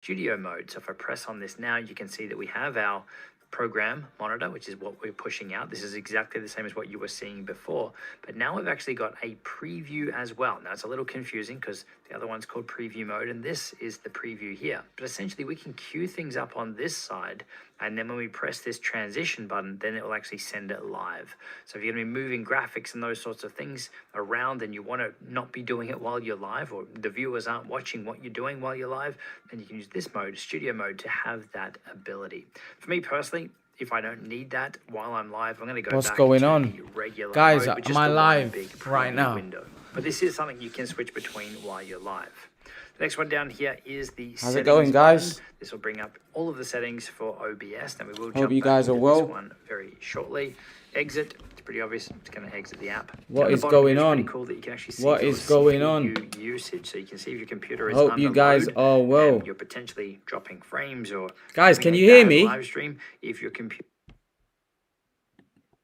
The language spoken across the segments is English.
studio mode. So if I press on this now, you can see that we have our program monitor, which is what we're pushing out. This is exactly the same as what you were seeing before, but now we've actually got a preview as well. Now it's a little confusing because the other one's called preview mode and this is the preview here, but essentially we can queue things up on this side, and then when we press this transition button, then it will actually send it live. So if you're going to be moving graphics and those sorts of things around and you want to not be doing it while you're live, or the viewers aren't watching what you're doing while you're live, then you can use this mode, studio mode, to have that ability. For me personally, if I don't need that while I'm live, I'm going to go What's back going to on? the regular Guys, mode, which am is I the live big right now? window. But this is something you can switch between while you're live. The next one down here is the How's it going, guys? button. This will bring up all of the settings for OBS. Now we will Hope jump you back guys are into well. this one very shortly. Exit. It's pretty obvious. It's going to exit the app. What is going on? Pretty cool that you can actually see What your is going on? CPU usage, so you can see if your computer is Hope under you guys load are well. and you're potentially dropping frames or Guys, having can a you hear bad me? live stream. If your computer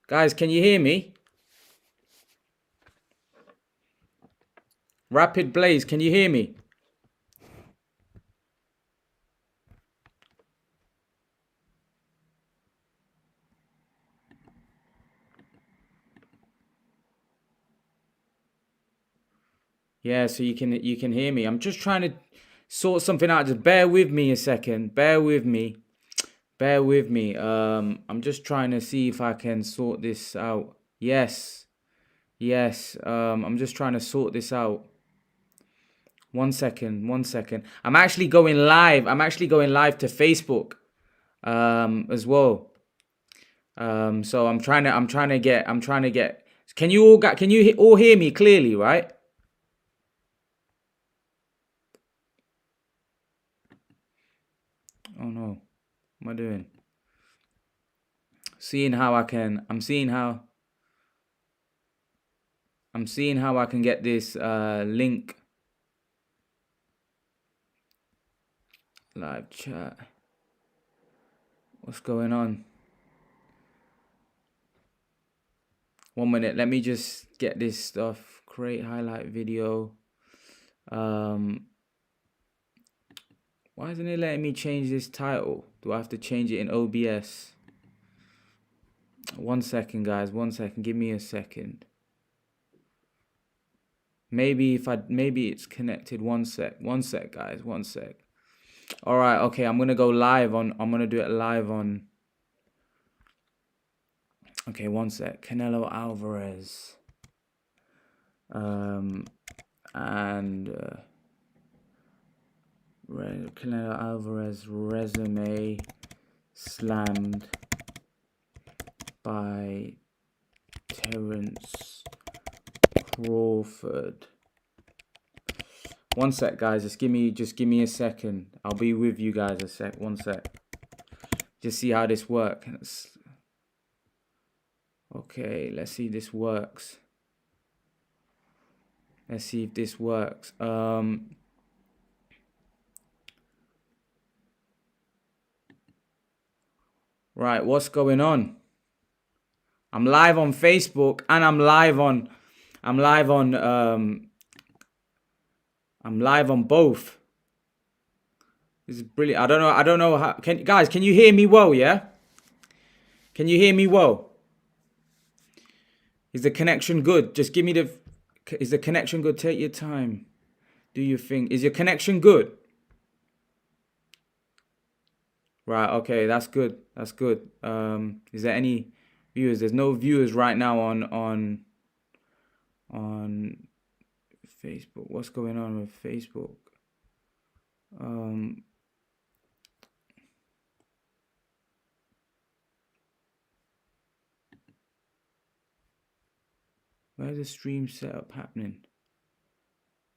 Guys, can you hear me? Rapid Blaze, can you hear me? Yeah, so you can hear me. I'm just trying to sort something out. Just bear with me a second. Bear with me. Bear with me. I'm just trying to see if I can sort this out. Yes. Yes. I'm just trying to sort this out. 1 second. 1 second. I'm actually going live. I'm actually going live to Facebook as well. So I'm trying to get. Can you all hear me clearly, right? Oh no. What am I doing? I'm seeing how I can get this link. Live chat. What's going on? 1 minute. Let me just get this stuff. Create highlight video. Why isn't it letting me change this title? Do I have to change it in OBS? 1 second, guys. 1 second. Give me a second. Maybe it's connected. 1 sec. 1 sec, guys. 1 sec. All right. Okay. I'm going to go live on. I'm going to do it live on. Okay. 1 sec. Canelo Alvarez. Canelo Alvarez resume slammed by Terence Crawford. 1 sec, guys. Just give me a second. I'll be with you guys a sec. 1 sec. Just see how this works. Okay, let's see if this works. Let's see if this works. Right, what's going on? I'm live on Facebook and I'm live on both. This is brilliant. I don't know how can you hear me well, yeah? Can you hear me well? Is the connection good? Just give me is the connection good? Take your time. Do your thing. Is your connection good? Right, okay, that's good. That's good. Is there any viewers? There's no viewers right now on Facebook. What's going on with Facebook? Where's the stream setup happening?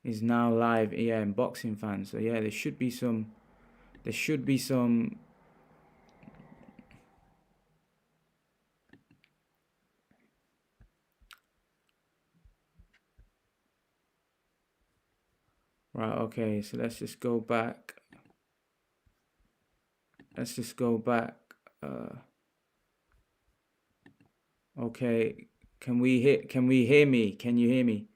Is now live, yeah, in Boxing Fans. So yeah, there should be some. Right, okay, so let's just go back. Okay, can we hear me? Can you hear me?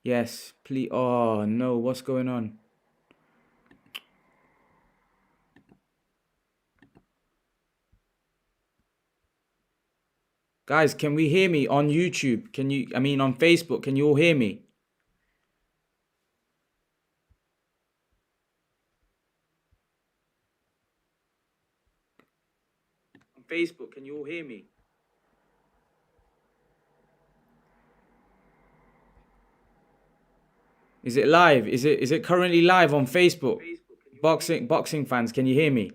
Yes, please. Oh no, what's going on? Guys, can we hear me on YouTube? On Facebook, can you all hear me? On Facebook, can you all hear me? Is it live? Is it currently live on Facebook? Boxing fans, can you hear me?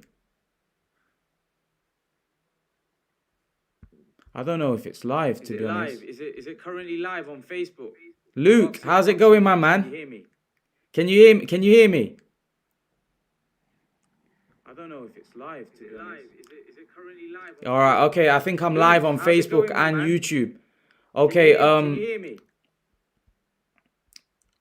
I don't know if it's live, to be honest. Is it currently live on Facebook? Luke, how's it going, my man? Can you hear me? Can you hear me? I don't know if it's live, to be honest. Is it currently live? All right, okay. I think I'm live on Facebook and YouTube. Okay, Can you hear me?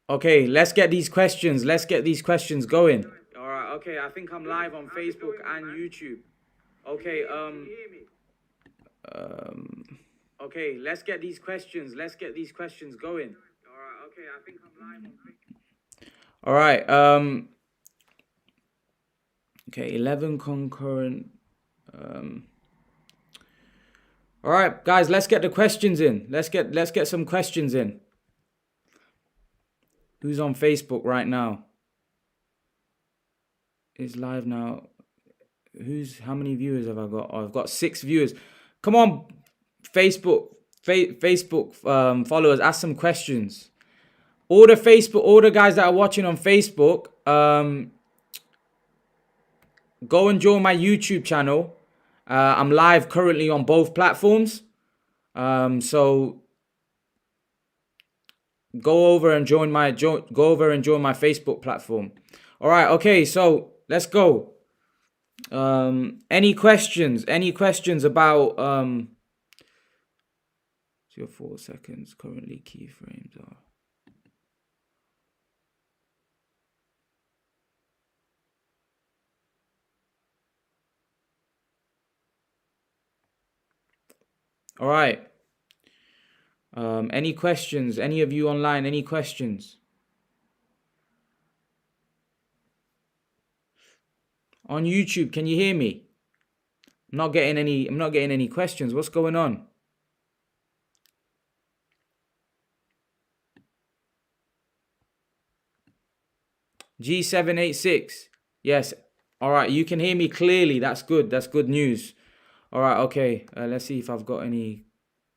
Okay, let's get these questions. Let's get these questions going. All right, okay. I think I'm live on Facebook and YouTube. Okay, Okay, let's get these questions. Let's get these questions going. All right, okay. I think I'm live on Facebook. All right, okay, 11 concurrent. All right, guys, let's get the questions in. Let's get some questions in. Who's on Facebook right now? Is live now. How many viewers have I got? Oh, I've got 6 viewers. Come on, Facebook followers, ask some questions. All the guys that are watching on Facebook, go and join my YouTube channel. I'm live currently on both platforms. So go over and join my Facebook platform. All right, okay, so let's go. Any questions? Any questions about 4 seconds currently keyframes are. All right. Any questions? Any of you online? Any questions? On YouTube, can you hear me? I'm not getting any questions. What's going on? G786. Yes. All right, you can hear me clearly. That's good. That's good news. All right, okay. Let's see if I've got anything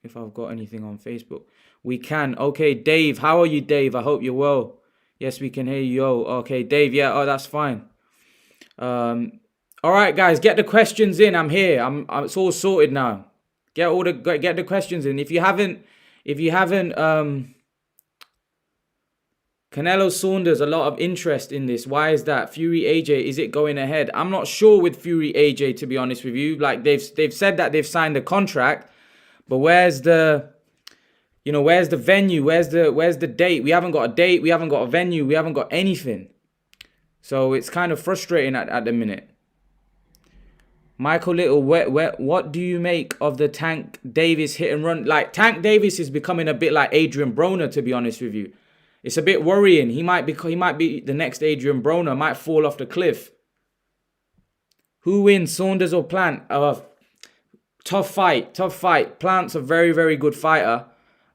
on Facebook. We can. Okay, Dave. How are you, Dave? I hope you're well. Yes, we can hear you. Oh, okay, Dave. Yeah, oh, that's fine. All right, guys, get the questions in. I'm here. It's all sorted now. Get the questions in. If you haven't Canelo Saunders, a lot of interest in this. Why is that? Fury AJ, is it going ahead? I'm not sure with Fury AJ, to be honest with you. Like they've said that they've signed a contract, but where's the venue? Where's the date? We haven't got a date. We haven't got a venue. We haven't got anything. So it's kind of frustrating at the minute. Michael Little, what do you make of the Tank Davis hit and run? Like Tank Davis is becoming a bit like Adrian Broner, to be honest with you. It's a bit worrying. He might be the next Adrian Broner. Might fall off the cliff. Who wins, Saunders or Plant? Tough fight. Plant's a very, very good fighter.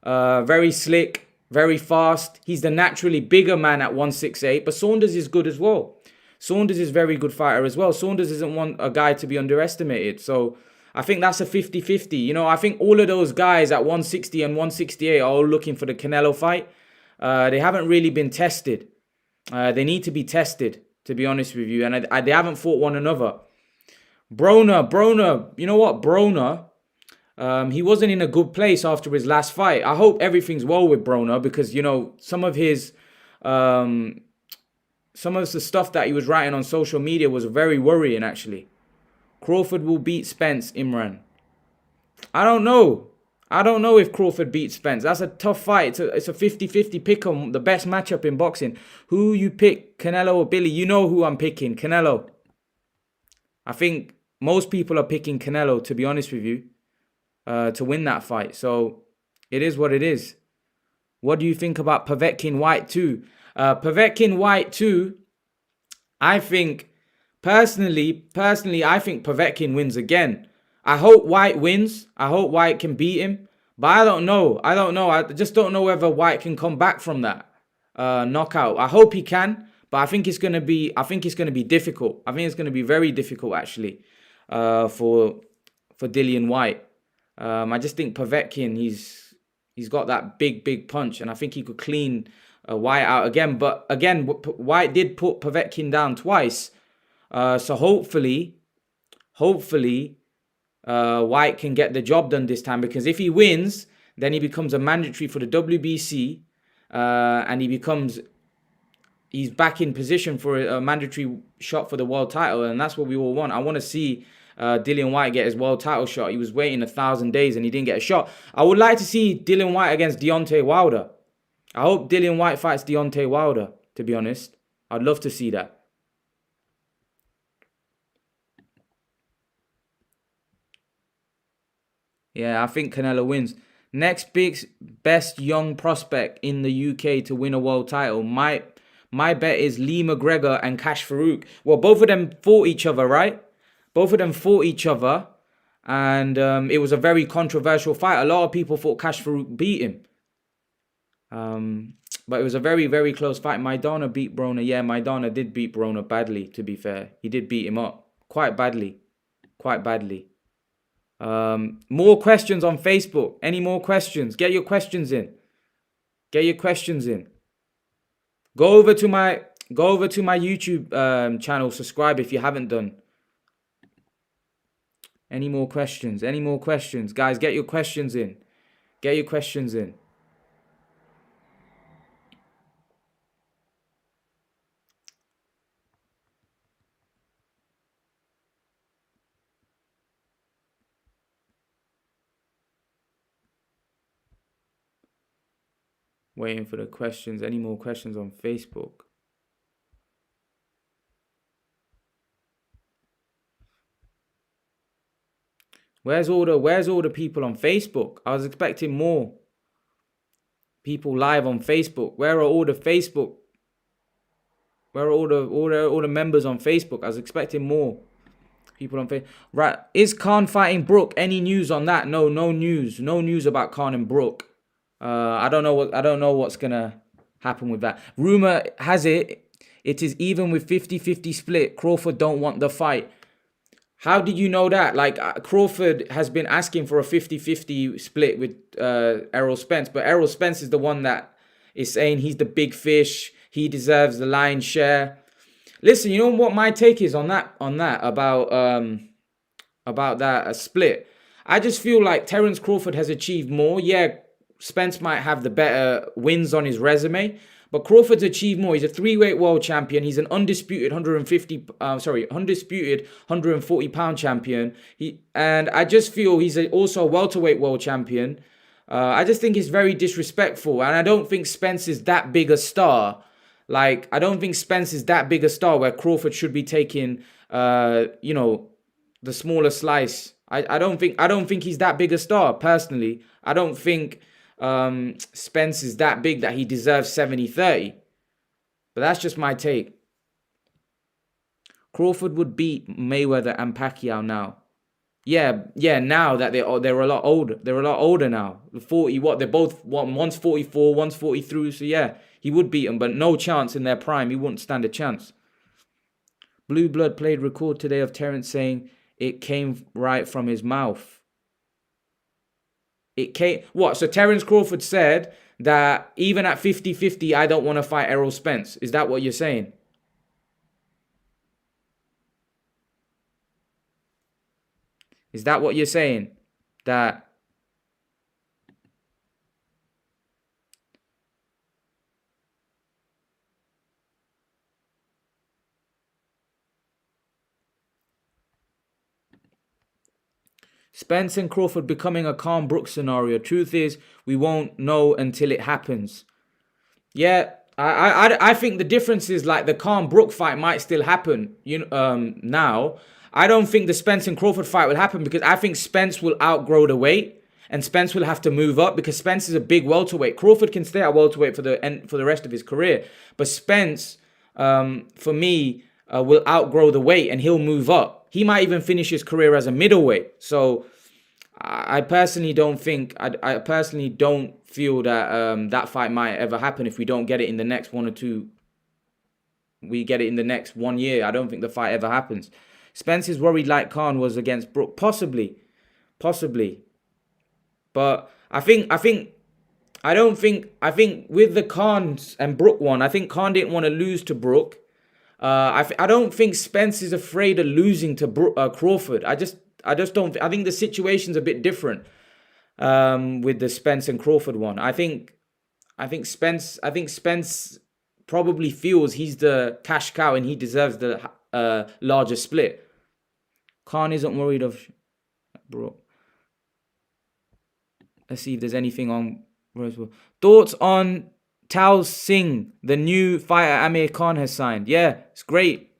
Very slick, very fast. He's the naturally bigger man at 168, but Saunders is good as well. Saunders is a very good fighter as well. Saunders isn't a guy to be underestimated. So I think that's a 50-50. I think all of those guys at 160 and 168 are all looking for the Canelo fight. They haven't really been tested. They need to be tested, to be honest with you. And they haven't fought one another. Broner, you know what? Broner, he wasn't in a good place after his last fight. I hope everything's well with Broner because, some of the stuff that he was writing on social media was very worrying, actually. Crawford will beat Spence, Imran. I don't know if Crawford beats Spence. That's a tough fight. It's a 50-50 pick on the best matchup in boxing. Who you pick, Canelo or Billy? You know who I'm picking, Canelo. I think most people are picking Canelo, to be honest with you, to win that fight. So it is what it is. What do you think about Povetkin White 2? Povetkin White 2, I think, personally, I think Povetkin wins again. I hope White wins. I hope White can beat him. But I don't know. I just don't know whether White can come back from that knockout. I hope he can, but I think it's gonna be. I think it's gonna be difficult. I think it's gonna be very difficult actually, for Dillian White. I just think Povetkin, he's got that big punch, and I think he could clean White out again. But again, White did put Povetkin down twice, so hopefully, White can get the job done this time, because if he wins, then he becomes a mandatory for the WBC, and he's back in position for a mandatory shot for the world title, and that's what we all want. I want to see Dillian White get his world title shot. He was waiting 1,000 days and he didn't get a shot. I would like to see Dillian White against Deontay Wilder. I hope Dillian White fights Deontay Wilder, to be honest. I'd love to see that. Yeah, I think Canelo wins. Next best young prospect in the UK to win a world title. My bet is Lee McGregor and Cash Farouk. Well, both of them fought each other, right? Both of them fought each other, and it was a very controversial fight. A lot of people thought Cash Farouk beat him. But it was a very close fight. Maidana beat Broner. Yeah, Maidana did beat Broner badly, to be fair. He did beat him up quite badly. More questions on Facebook. Any more questions? Get your questions in. Go over to my YouTube channel. Subscribe if you haven't done. Any more questions? Guys, get your questions in. Waiting for the questions. Any more questions on Facebook? Where's all the people on Facebook? I was expecting more people live on Facebook. Where are all the Facebook? Where are all the members on Facebook? I was expecting more people on Facebook. Right? Is Khan fighting Brook? Any news on that? No news. No news about Khan and Brook. I don't know what's gonna happen with that. Rumor has it is even with 50-50 split. Crawford don't want the fight. How did you know that? Like, Crawford has been asking for a 50-50 split with Errol Spence, but Errol Spence is the one that is saying he's the big fish. He deserves the lion's share. Listen, you know what my take is on that about that split. I just feel like Terence Crawford has achieved more. Yeah, Spence might have the better wins on his resume, but Crawford's achieved more. He's a 3-weight world champion. He's an undisputed 140-pound champion. And I just feel he's also a welterweight world champion. I just think it's very disrespectful, and I don't think Spence is that big a star. Like, I don't think Spence is that big a star where Crawford should be taking, the smaller slice. I don't think he's that big a star, personally. I don't think Spence is that big that he deserves 70-30. But that's just my take. Crawford would beat Mayweather and Pacquiao now. Yeah, now that they're a lot older. They're a lot older now. 40, they're both, one's 44, one's 43. So yeah, he would beat them, but no chance in their prime. He wouldn't stand a chance. Blue Blood played record today of Terence saying it came right from his mouth. It came... What? So Terence Crawford said that even at 50-50, I don't want to fight Errol Spence. Is that what you're saying? Is that what you're saying? That... Spence and Crawford becoming a Khan Brook scenario. Truth is, we won't know until it happens. Yeah, I think the difference is, like, the Khan Brook fight might still happen. Now, I don't think the Spence and Crawford fight will happen, because I think Spence will outgrow the weight, and Spence will have to move up, because Spence is a big welterweight. Crawford can stay at welterweight for the rest of his career, but Spence, for me, will outgrow the weight, and he'll move up. he might even finish his career as a middleweight. So I personally don't think, I personally don't feel that that fight might ever happen if we don't get it in the next 1 or 2. We get it in the next 1 year. I don't think the fight ever happens. Spence is worried like Khan was against Brook. Possibly. But I think with the Khan and Brook one, I think Khan didn't want to lose to Brook. I don't think Spence is afraid of losing to Crawford. I just don't. I think the situation's a bit different with the Spence and Crawford one. I think Spence probably feels he's the cash cow and he deserves the larger split. Khan isn't worried of Brook. Let's see if there's anything on Rosewell. Thoughts on Tao Singh, the new fighter Amir Khan has signed? Yeah, it's great.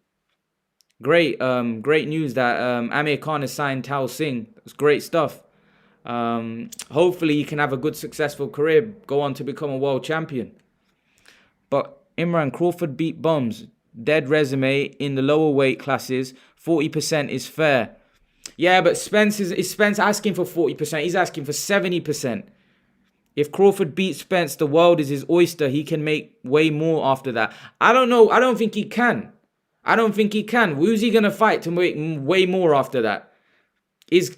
Great news that Amir Khan has signed Tao Singh. It's great stuff. Hopefully he can have a good, successful career, go on to become a world champion. But Imran, Crawford beat bums. Dead resume in the lower weight classes. 40% is fair. Yeah, but Spence is Spence asking for 40%? He's asking for 70%. If Crawford beats Spence, the world is his oyster. He can make way more after that. I don't know. I don't think he can. Who's he gonna fight to make way more after that? Is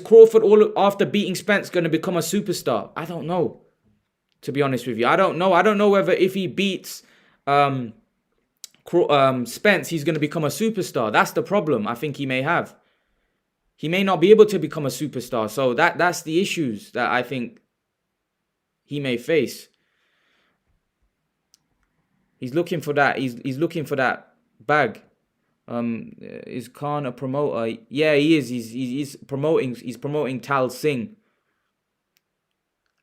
Crawford all after beating Spence gonna become a superstar? I don't know. To be honest with you, I don't know. I don't know whether if he beats Spence, he's gonna become a superstar. That's the problem. I think he may have. He may not be able to become a superstar. So that's the issues that I think he may face. He's looking for that. He's looking for that bag. Is Khan a promoter? Yeah, he is. He's promoting Tal Singh.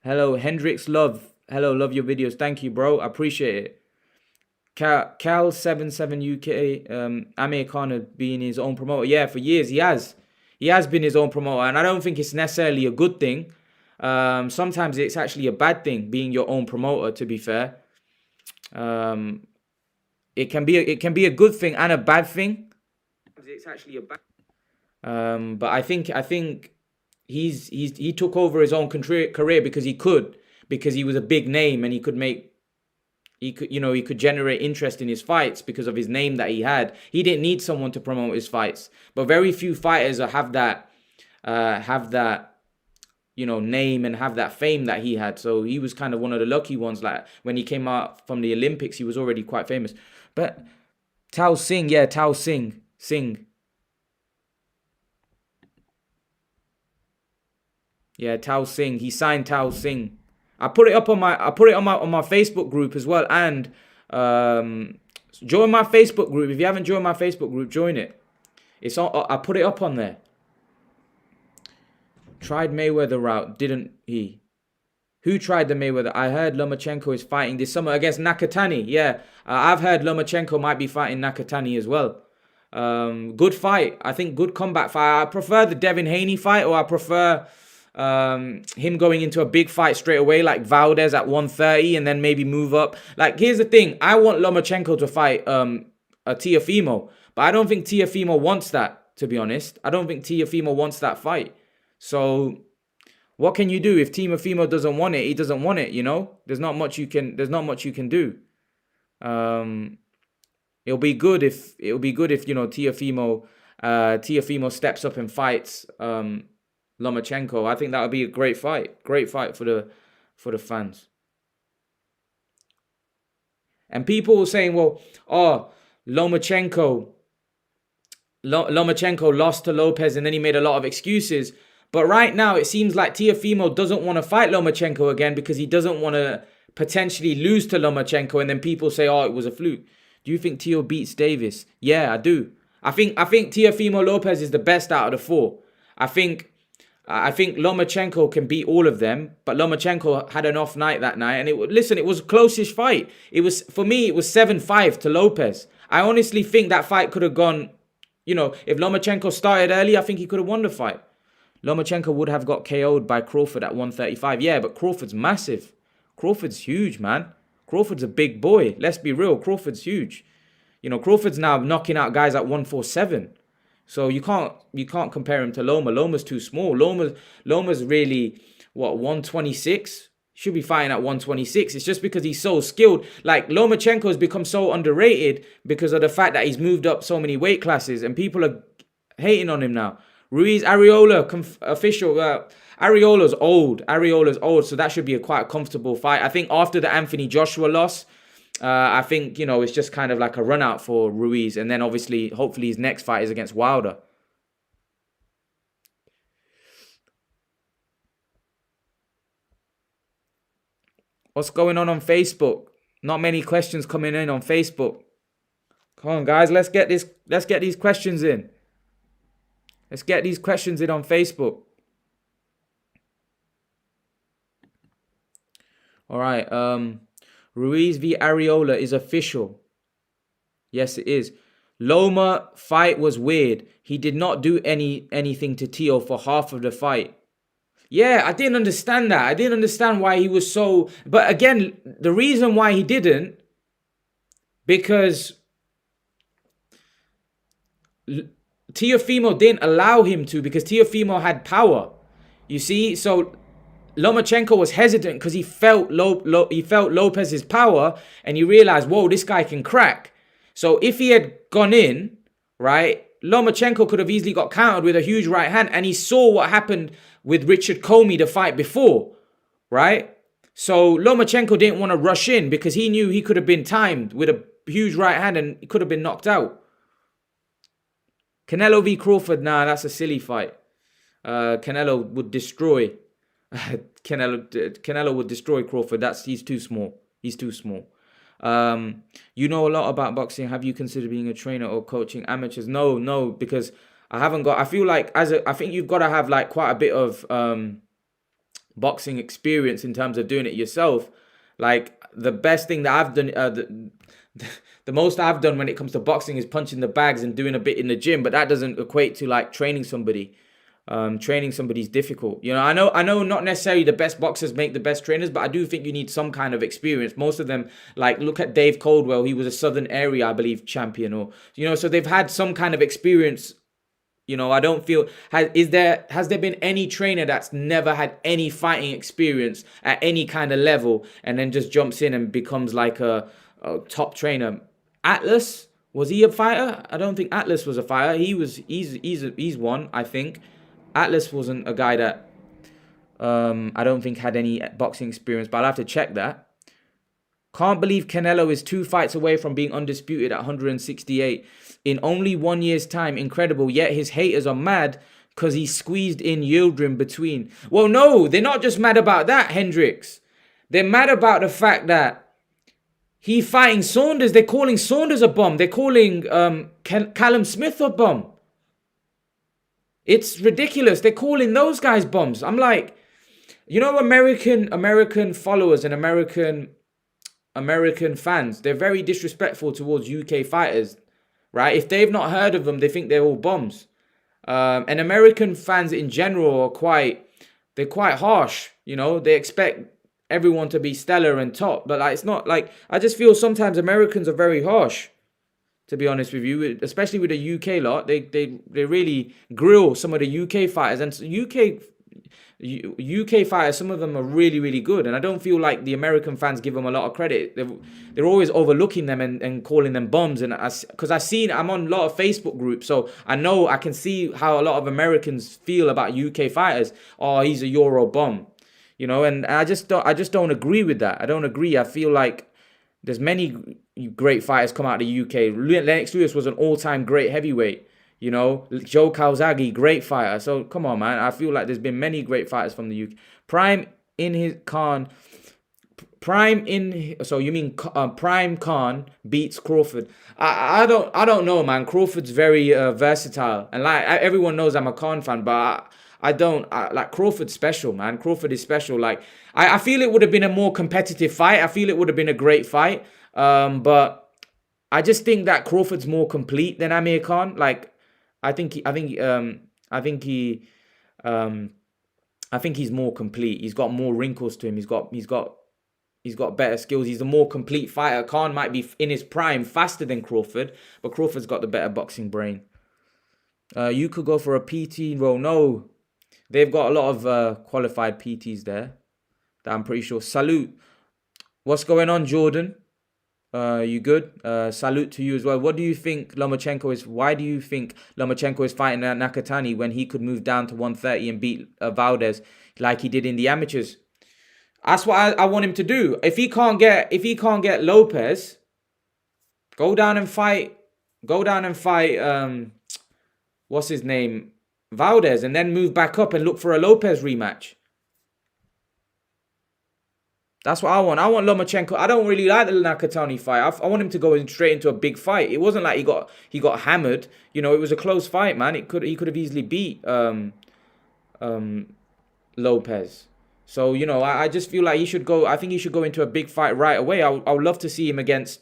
Hello, Hendrix Love. Hello, love your videos. Thank you, bro. I appreciate it. Cal77UK. Amir Khan has been his own promoter. Yeah, for years he has. He has been his own promoter, and I don't think it's necessarily a good thing. Sometimes it's actually a bad thing being your own promoter. To be fair, it can be a good thing and a bad thing. It's actually a bad. But I think he took over his own career because he was a big name and he could generate interest in his fights because of his name that he had. He didn't need someone to promote his fights, but very few fighters have that name and have that fame that he had. So he was kind of one of the lucky ones. Like when he came out from the Olympics, he was already quite famous. But Tao Singh. Yeah, Tao Singh. He signed Tao Singh. I put it on my Facebook group as well. And join my Facebook group. If you haven't joined my Facebook group, join it. It's on. I put it up on there. Tried Mayweather route, didn't he? Who tried the Mayweather? I heard Lomachenko is fighting this summer against Nakatani. Yeah, I've heard Lomachenko might be fighting Nakatani as well. Good fight. I think good combat fight. I prefer the Devin Haney fight, or I prefer him going into a big fight straight away, like Valdez at 130, and then maybe move up. Like, here's the thing. I want Lomachenko to fight a Teofimo, but I don't think Teofimo wants that, to be honest. I don't think Teofimo wants that fight. So what can you do if Teofimo doesn't want it? He doesn't want it, you know? There's not much you can do. It'll be good if Teofimo steps up and fights Lomachenko. I think that would be a great fight for the fans. And people were saying, well, Lomachenko lost to Lopez and then he made a lot of excuses. But right now, it seems like Teofimo doesn't want to fight Lomachenko again because he doesn't want to potentially lose to Lomachenko. And then people say, it was a fluke. Do you think Teo beats Davis? Yeah, I do. I think Teofimo Lopez is the best out of the four. I think Lomachenko can beat all of them, but Lomachenko had an off night that night. And it was a close-ish fight. For me, it was 7-5 to Lopez. I honestly think that fight could have gone, if Lomachenko started early, I think he could have won the fight. Lomachenko would have got KO'd by Crawford at 135. Yeah, but Crawford's massive. Crawford's huge, man. Crawford's a big boy. Let's be real. Crawford's huge. Crawford's now knocking out guys at 147. So you can't compare him to Loma. Loma's too small. Loma's really what 126. Should be fighting at 126. It's just because he's so skilled. Like Lomachenko has become so underrated because of the fact that he's moved up so many weight classes and people are hating on him now. Ruiz Arreola official. Areola's old. Areola's old, so that should be a quite comfortable fight. I think after the Anthony Joshua loss, I think, it's just kind of like a run out for Ruiz. And then obviously, hopefully his next fight is against Wilder. What's going on Facebook? Not many questions coming in on Facebook. Come on, guys, let's get these questions in. Let's get these questions in on Facebook. All right. Ruiz v Areola is official. Yes, it is. Loma fight was weird. He did not do anything to Tio for half of the fight. Yeah, I didn't understand that. I didn't understand why he was so... But again, the reason why he didn't, because Teofimo didn't allow him to, because Teofimo had power. You see? So Lomachenko was hesitant because he felt Lopez's power and he realized, whoa, this guy can crack. So if he had gone in, right, Lomachenko could have easily got countered with a huge right hand, and he saw what happened with Richard Comey the fight before, right? So Lomachenko didn't want to rush in because he knew he could have been timed with a huge right hand and he could have been knocked out. Canelo v Crawford, nah, that's a silly fight. Canelo would destroy. Canelo would destroy Crawford. He's too small. He's too small. You know a lot about boxing. Have you considered being a trainer or coaching amateurs? No, because I haven't got. I feel like I think you've got to have like quite a bit of boxing experience in terms of doing it yourself. Like the best thing that I've done, the most I've done when it comes to boxing is punching the bags and doing a bit in the gym, but that doesn't equate to like training somebody. Training somebody's difficult. I know not necessarily the best boxers make the best trainers, but I do think you need some kind of experience. Most of them, like look at Dave Coldwell, he was a Southern Area, I believe, champion, or so they've had some kind of experience. I don't feel has there been any trainer that's never had any fighting experience at any kind of level and then just jumps in and becomes like a top trainer? Atlas, was he a fighter? I don't think Atlas was a fighter. He's one, I think. Atlas wasn't a guy that I don't think had any boxing experience, but I'll have to check that. Can't believe Canelo is 2 fights away from being undisputed at 168 in only 1 year's time. Incredible. Yet his haters are mad because he squeezed in Yildirim between. Well, no, they're not just mad about that, Hendricks. They're mad about the fact that he fighting Saunders. They're calling Saunders a bum. They're calling Callum Smith a bum. It's ridiculous. They're calling those guys bums. I'm like, American followers and American fans, they're very disrespectful towards UK fighters, right? If they've not heard of them, they think they're all bums. And American fans in general they're quite harsh. They expect everyone to be stellar and top, but it's not like, I just feel sometimes Americans are very harsh. To be honest with you, especially with the UK lot, they really grill some of the UK fighters, and UK fighters, some of them are really, really good, and I don't feel like the American fans give them a lot of credit. They're always overlooking them and calling them bums, and because I'm on a lot of Facebook groups, so I can see how a lot of Americans feel about UK fighters. Oh, he's a Euro bum, and I just don't agree with that. I don't agree. I feel like there's many great fighters come out of the UK. Lennox Lewis was an all-time great heavyweight. Joe Calzaghe, great fighter. So come on, man. I feel like there's been many great fighters from the UK. Prime Khan beats Crawford. I don't know, man. Crawford's very versatile, and like everyone knows, I'm a Khan fan, but I don't like Crawford's special, man. Crawford is special. Like I feel it would have been a more competitive fight. I feel it would have been a great fight. But I just think that Crawford's more complete than Amir Khan. Like I think he's more complete. He's got more wrinkles to him. He's got better skills. He's a more complete fighter. Khan might be in his prime faster than Crawford, but Crawford's got the better boxing brain. You could go for a PT role. No, they've got a lot of qualified PTs there. That I'm pretty sure. Salute. What's going on, Jordan? You good? Salute to you as well. What do you think Lomachenko is? Why do you think Lomachenko is fighting at Nakatani when he could move down to 130 and beat Valdez like he did in the amateurs? That's what I want him to do. If he can't get Lopez, go down and fight. Go down and fight. What's his name? Valdez, and then move back up and look for a Lopez rematch. That's what I want. I want Lomachenko. I don't really like the Nakatani fight. I want him to go straight into a big fight. It wasn't like he got hammered. You know, it was a close fight, man. He could have easily beat Lopez. So, you know, I just feel like he should go. I think he should go into a big fight right away. I would love to see him against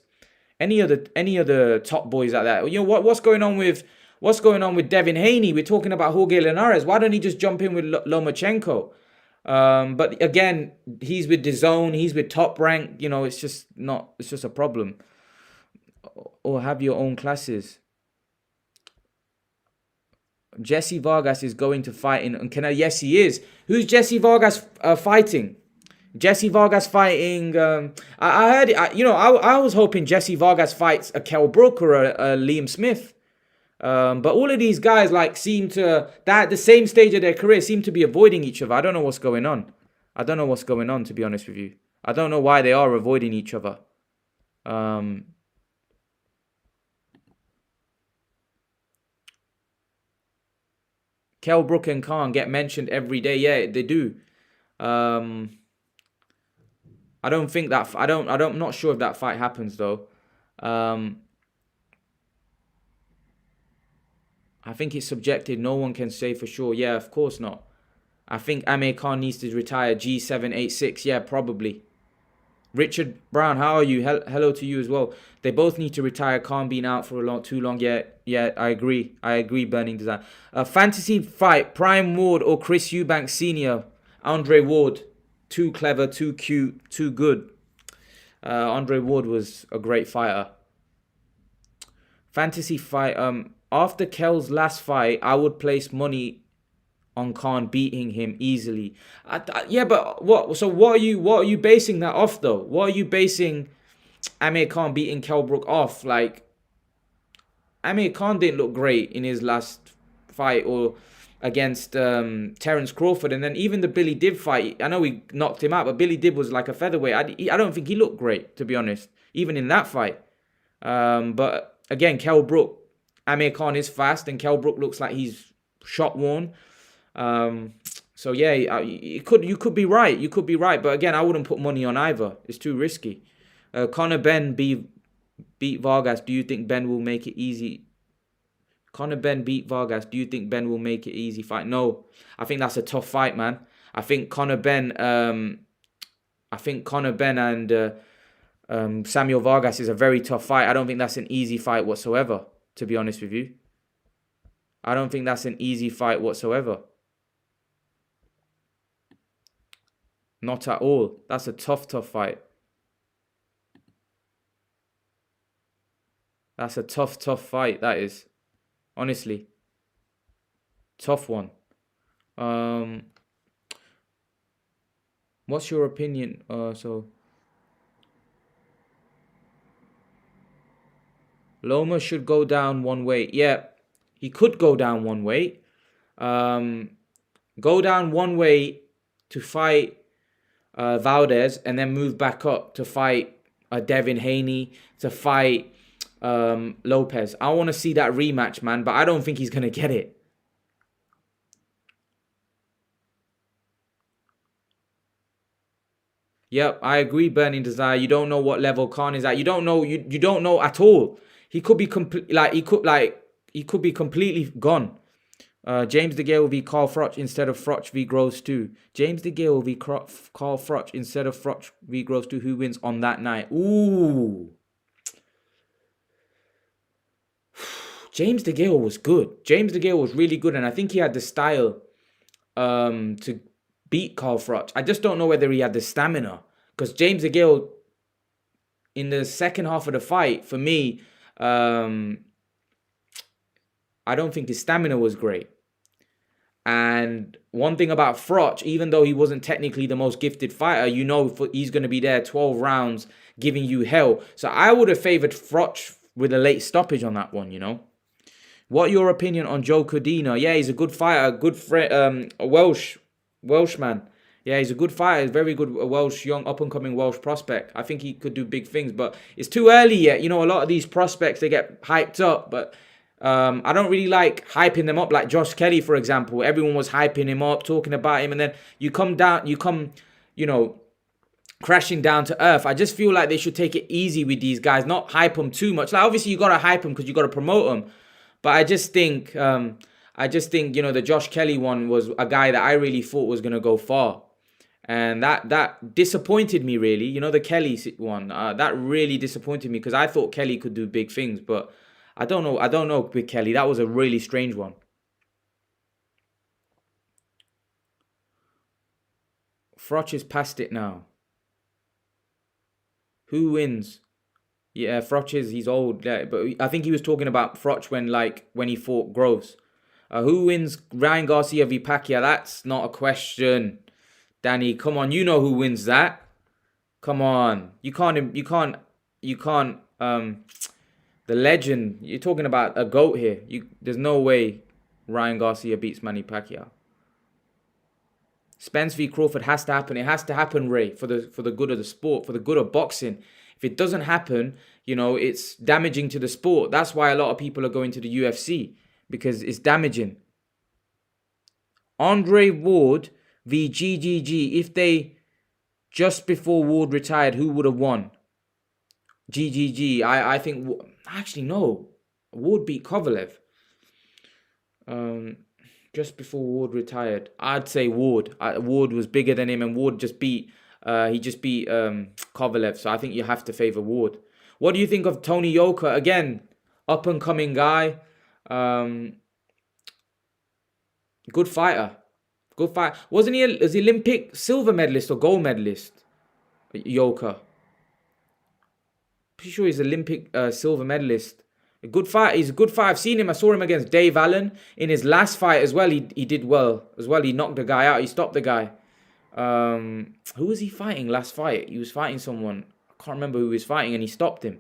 any other top boys like that. You know what's going on with Devin Haney? We're talking about Jorge Linares. Why don't he just jump in with Lomachenko? But again, he's with DAZN, he's with Top Rank. You know, it's just a problem. Or have your own classes. Jesse Vargas is going to fight in Canelo. Yes, he is. Who's Jesse Vargas fighting? Jesse Vargas fighting. I heard. I was hoping Jesse Vargas fights a Kell Brook or a Liam Smith. But all of these guys seem to at the same stage of their career seem to be avoiding each other. I don't know what's going on. To be honest with you. I don't know why they are avoiding each other. Kell Brook and Khan get mentioned every day. Yeah, they do. I don't think that I'm not sure if that fight happens though. I think it's subjective. No one can say for sure. Yeah, of course not. I think Amir Khan needs to retire G786. Yeah, probably. Richard Brown, how are you? Hello to you as well. They both need to retire. Khan being out for too long. Yeah, I agree. Burning Design. Fantasy fight, Prime Ward or Chris Eubanks Sr. Andre Ward. Too clever, too cute, too good. Andre Ward was a great fighter. Fantasy fight. After Kell's last fight, I would place money on Khan beating him easily. Yeah, but what? So what are you basing that off though? What are you basing Amir Khan beating Kell Brook off? Like, Amir Khan didn't look great in his last fight or against Terence Crawford, and then even the Billy Dib fight. I know he knocked him out, but Billy Dib was like a featherweight. I don't think he looked great, to be honest, even in that fight. But again, Kell Brook. Amir Khan is fast, and Kell Brook looks like he's shot worn. So yeah, you could be right. You could be right, but again, I wouldn't put money on either. It's too risky. Conor Ben beat Vargas. Do you think Ben will make it easy? Conor Ben beat Vargas. Do you think Ben will make it easy fight? No, I think that's a tough fight, man. I think Conor Ben. And Samuel Vargas is a very tough fight. I don't think that's an easy fight whatsoever. To be honest with you, I don't think that's an easy fight whatsoever. Not at all. That's a tough fight. That's a tough fight. That is, honestly, tough one. What's your opinion? Loma should go down one weight. Yeah, he could go down one weight. Go down one weight to fight Valdez, and then move back up to fight Devin Haney, to fight Lopez. I want to see that rematch, man, but I don't think he's going to get it. Yep, I agree, Burning Desire. You don't know what level Khan is at. You don't know. You don't know at all. He could be he could be completely gone. James DeGale v Carl Froch instead of Froch v Groves 2. James DeGale v Carl Froch instead of Froch v Groves 2. Who wins on that night? Ooh. James DeGale was good. James DeGale was really good, and I think he had the style to beat Carl Froch. I just don't know whether he had the stamina, because James DeGale in the second half of the fight, for me, I don't think his stamina was great. And one thing about Froch, even though he wasn't technically the most gifted fighter, he's going to be there 12 rounds giving you hell. So I would have favored Froch with a late stoppage on that one. What your opinion on Joe Cordina? Yeah, he's a good fighter, a good friend, a Welshman. Yeah, he's a good fighter, very good young up-and-coming Welsh prospect. I think he could do big things, but it's too early yet. A lot of these prospects, they get hyped up, but I don't really like hyping them up like Josh Kelly, for example. Everyone was hyping him up, talking about him, and then you come, crashing down to earth. I just feel like they should take it easy with these guys, not hype them too much. Like, obviously, you got to hype them because you got to promote them. But I just think, the Josh Kelly one was a guy that I really thought was going to go far. And that disappointed me, really. The Kelly one, that really disappointed me because I thought Kelly could do big things. But I don't know with Kelly. That was a really strange one. Froch is past it now. Who wins? Yeah, Froch he's old. Yeah, but I think he was talking about Froch when he fought Groves. Who wins Ryan Garcia v Pacquiao? That's not a question. Danny, come on, you know who wins that. Come on. You can't the legend, you're talking about a GOAT here. There's no way Ryan Garcia beats Manny Pacquiao. Spence v Crawford has to happen. It has to happen, Ray, for the good of the sport, for the good of boxing. If it doesn't happen, it's damaging to the sport. That's why a lot of people are going to the UFC, because it's damaging. Andre Ward v GGG. If they, just before Ward retired, who would have won? GGG. I think, actually no. Ward beat Kovalev. Just before Ward retired, I'd say Ward. Ward was bigger than him, and Ward just beat Kovalev. So I think you have to favor Ward. What do you think of Tony Yoka? Again, up and coming guy. Good fighter. Good fight. Wasn't he an Olympic silver medalist or gold medalist? Yoka. Pretty sure he's Olympic silver medalist. A good fight. He's a good fight. I've seen him. I saw him against Dave Allen in his last fight as well. He did well as well. He knocked the guy out. He stopped the guy. Who was he fighting last fight? He was fighting someone. I can't remember who he was fighting, and he stopped him.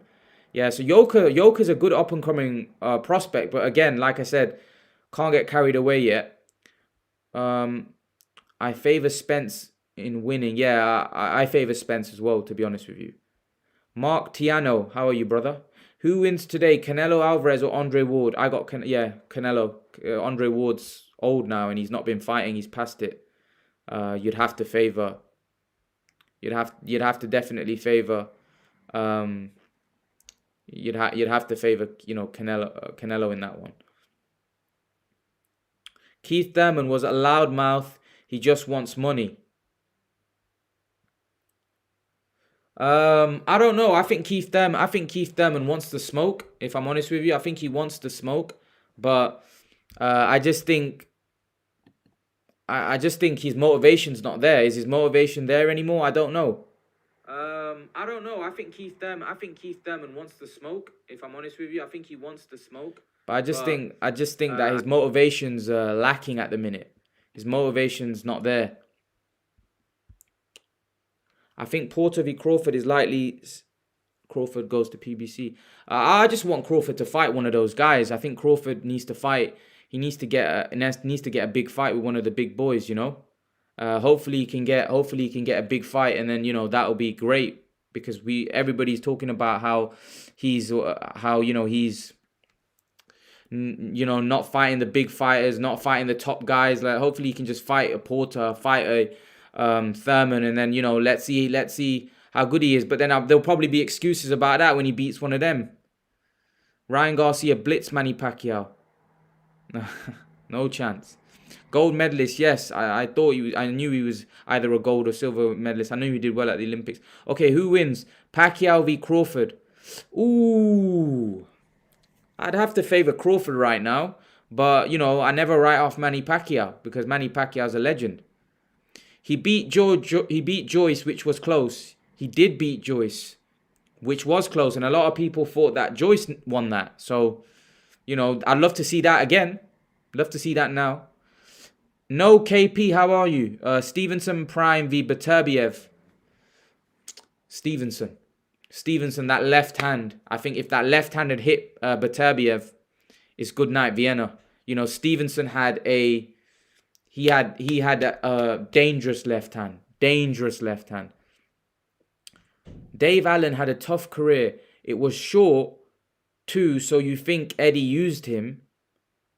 Yeah, so Yoka's a good up-and-coming prospect. But again, like I said, can't get carried away yet. I favor Spence in winning. Yeah, I favor Spence as well, to be honest with you. Mark Tiano, how are you, brother? Who wins today, Canelo Alvarez or Andre Ward? I got Canelo. Andre Ward's old now, and he's not been fighting. He's past it. You'd have to favor. You'd have to definitely favor. You'd have to favor Canelo in that one. Keith Thurman was a loudmouth. He just wants money. I don't know. I think Keith Thurman wants the smoke. If I'm honest with you, I think he wants the smoke, but I just think his motivation's not there. Is his motivation there anymore? I don't know. I don't know. I think Keith Thurman wants the smoke. If I'm honest with you, I think he wants the smoke. But I just think that his motivation's lacking at the minute. His motivation's not there. I think Porter v Crawford is likely. Crawford goes to PBC. I just want Crawford to fight one of those guys. I think Crawford needs to fight. He needs to get a big fight with one of the big boys. Hopefully he can get a big fight, and then that'll be great, because everybody's talking about how he's not fighting the big fighters, not fighting the top guys. Like, hopefully he can just fight a Porter, fight a Thurman, and then let's see how good he is. But then there'll probably be excuses about that when he beats one of them. Ryan Garcia blitz Manny Pacquiao. No chance. Gold medalist, yes. I knew he was either a gold or silver medalist. I knew he did well at the Olympics. Okay, who wins? Pacquiao v Crawford. Ooh. I'd have to favor Crawford right now. But, I never write off Manny Pacquiao, because Manny Pacquiao's a legend. He beat Joyce, which was close. He did beat Joyce, which was close. And a lot of people thought that Joyce won that. So, You know, I'd love to see that again. Love to see that now. No KP, how are you? Stevenson Prime v Beterbiev. Stevenson, that left hand. I think if that left hand had hit Beterbiev, it's good night Vienna. You know, Stevenson had a dangerous left hand. Dangerous left hand. Dave Allen had a tough career. It was short too, so you think Eddie used him.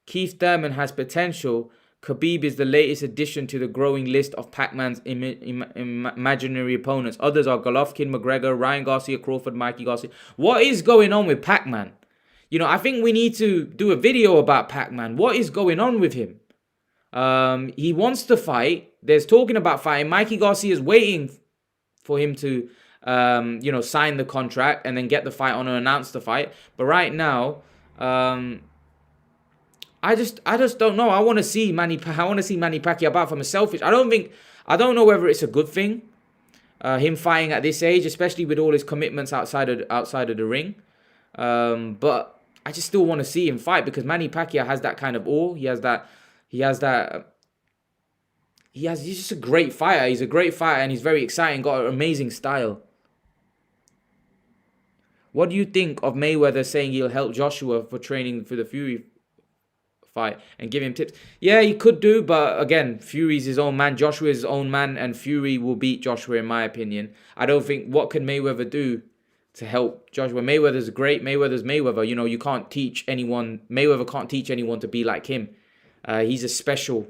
Keith Thurman has potential. Khabib is the latest addition to the growing list of Pac-Man's imaginary opponents. Others are Golovkin, McGregor, Ryan Garcia, Crawford, Mikey Garcia. What is going on with Pac-Man? You know, I think we need to do a video about Pac-Man. What is going on with him? He wants to fight. There's talking about fighting. Mikey Garcia is waiting for him to, sign the contract and then get the fight on or announce the fight. But right now, I just don't know. I want to see Manny Pacquiao back. From a selfish, I don't know whether it's a good thing, him fighting at this age, especially with all his commitments outside of the ring. But I just still want to see him fight because Manny Pacquiao has that kind of awe. He's just a great fighter. He's a great fighter and he's very exciting. Got an amazing style. What do you think of Mayweather saying he'll help Joshua for training for the Fury fight and give him tips? Yeah, he could do, but again, Fury's his own man, Joshua is his own man, and Fury will beat Joshua in my opinion. I don't think, what can Mayweather do to help Joshua? Mayweather's great. Mayweather's Mayweather. You know, you can't teach anyone. Mayweather can't teach anyone to be like him. He's a special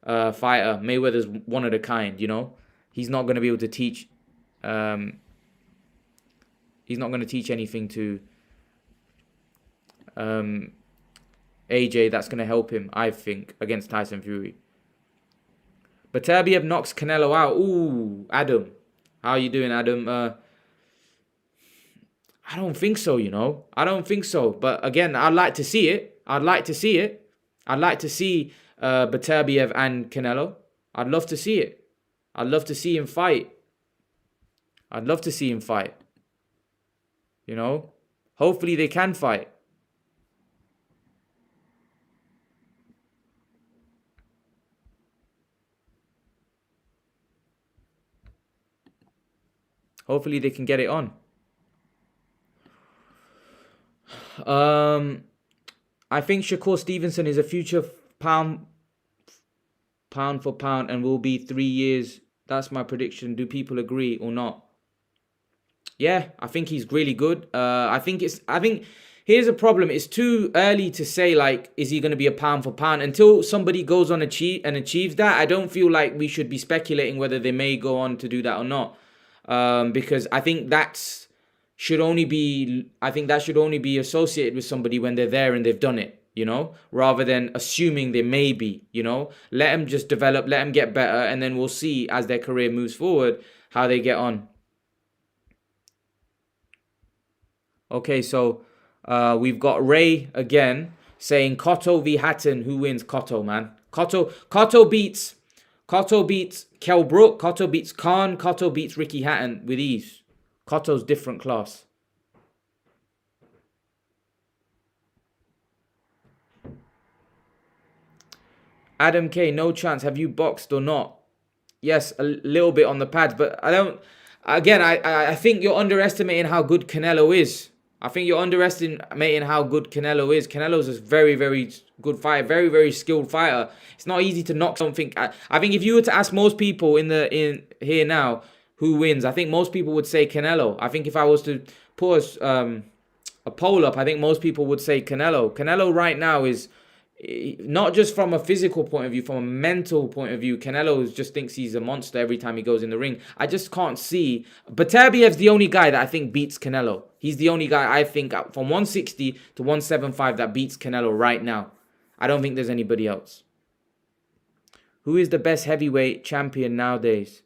fighter. Mayweather's one of a kind. You know, he's not going to be able to teach. He's not going to teach anything to AJ that's going to help him, I think, against Tyson Fury. Beterbiev knocks Canelo out. Ooh, Adam. How you doing, Adam? I don't think so, you know. I don't think so. But again, I'd like to see it. I'd like to see Beterbiev and Canelo. I'd love to see it. I'd love to see him fight. You know? Hopefully they can fight. Hopefully they can get it on. I think Shakur Stevenson is a future pound for pound and will be 3 years. That's my prediction. Do people agree or not? Yeah, I think he's really good. I think here's a problem. It's too early to say, like, is he going to be a pound for pound? Until somebody goes on and achieves that, I don't feel like we should be speculating whether they may go on to do that or not. Because I think that should only be associated with somebody when they're there and they've done it, you know, rather than assuming they may be, you know. Let them just develop, let them get better, and then we'll see as their career moves forward how they get on. Okay, so we've got Ray again saying Cotto v Hatton. Who wins? Cotto, man. Cotto beats Kell Brook. Cotto beats Khan. Cotto beats Ricky Hatton with ease. Cotto's different class. Adam K, no chance. Have you boxed or not? Yes, a little bit on the pads, but I don't. Again, I think you're underestimating how good Canelo is. Canelo's a very, very good fighter, very, very skilled fighter. It's not easy to knock something. I think if you were to ask most people in here now who wins, I think most people would say Canelo. I think if I was to put a poll up, I think most people would say Canelo. Canelo right now is not just from a physical point of view, from a mental point of view. Canelo just thinks he's a monster every time he goes in the ring. I just can't see. Beterbiev's the only guy that I think beats Canelo. He's the only guy I think from 160 to 175 that beats Canelo right now. I don't think there's anybody else. Who is the best heavyweight champion nowadays?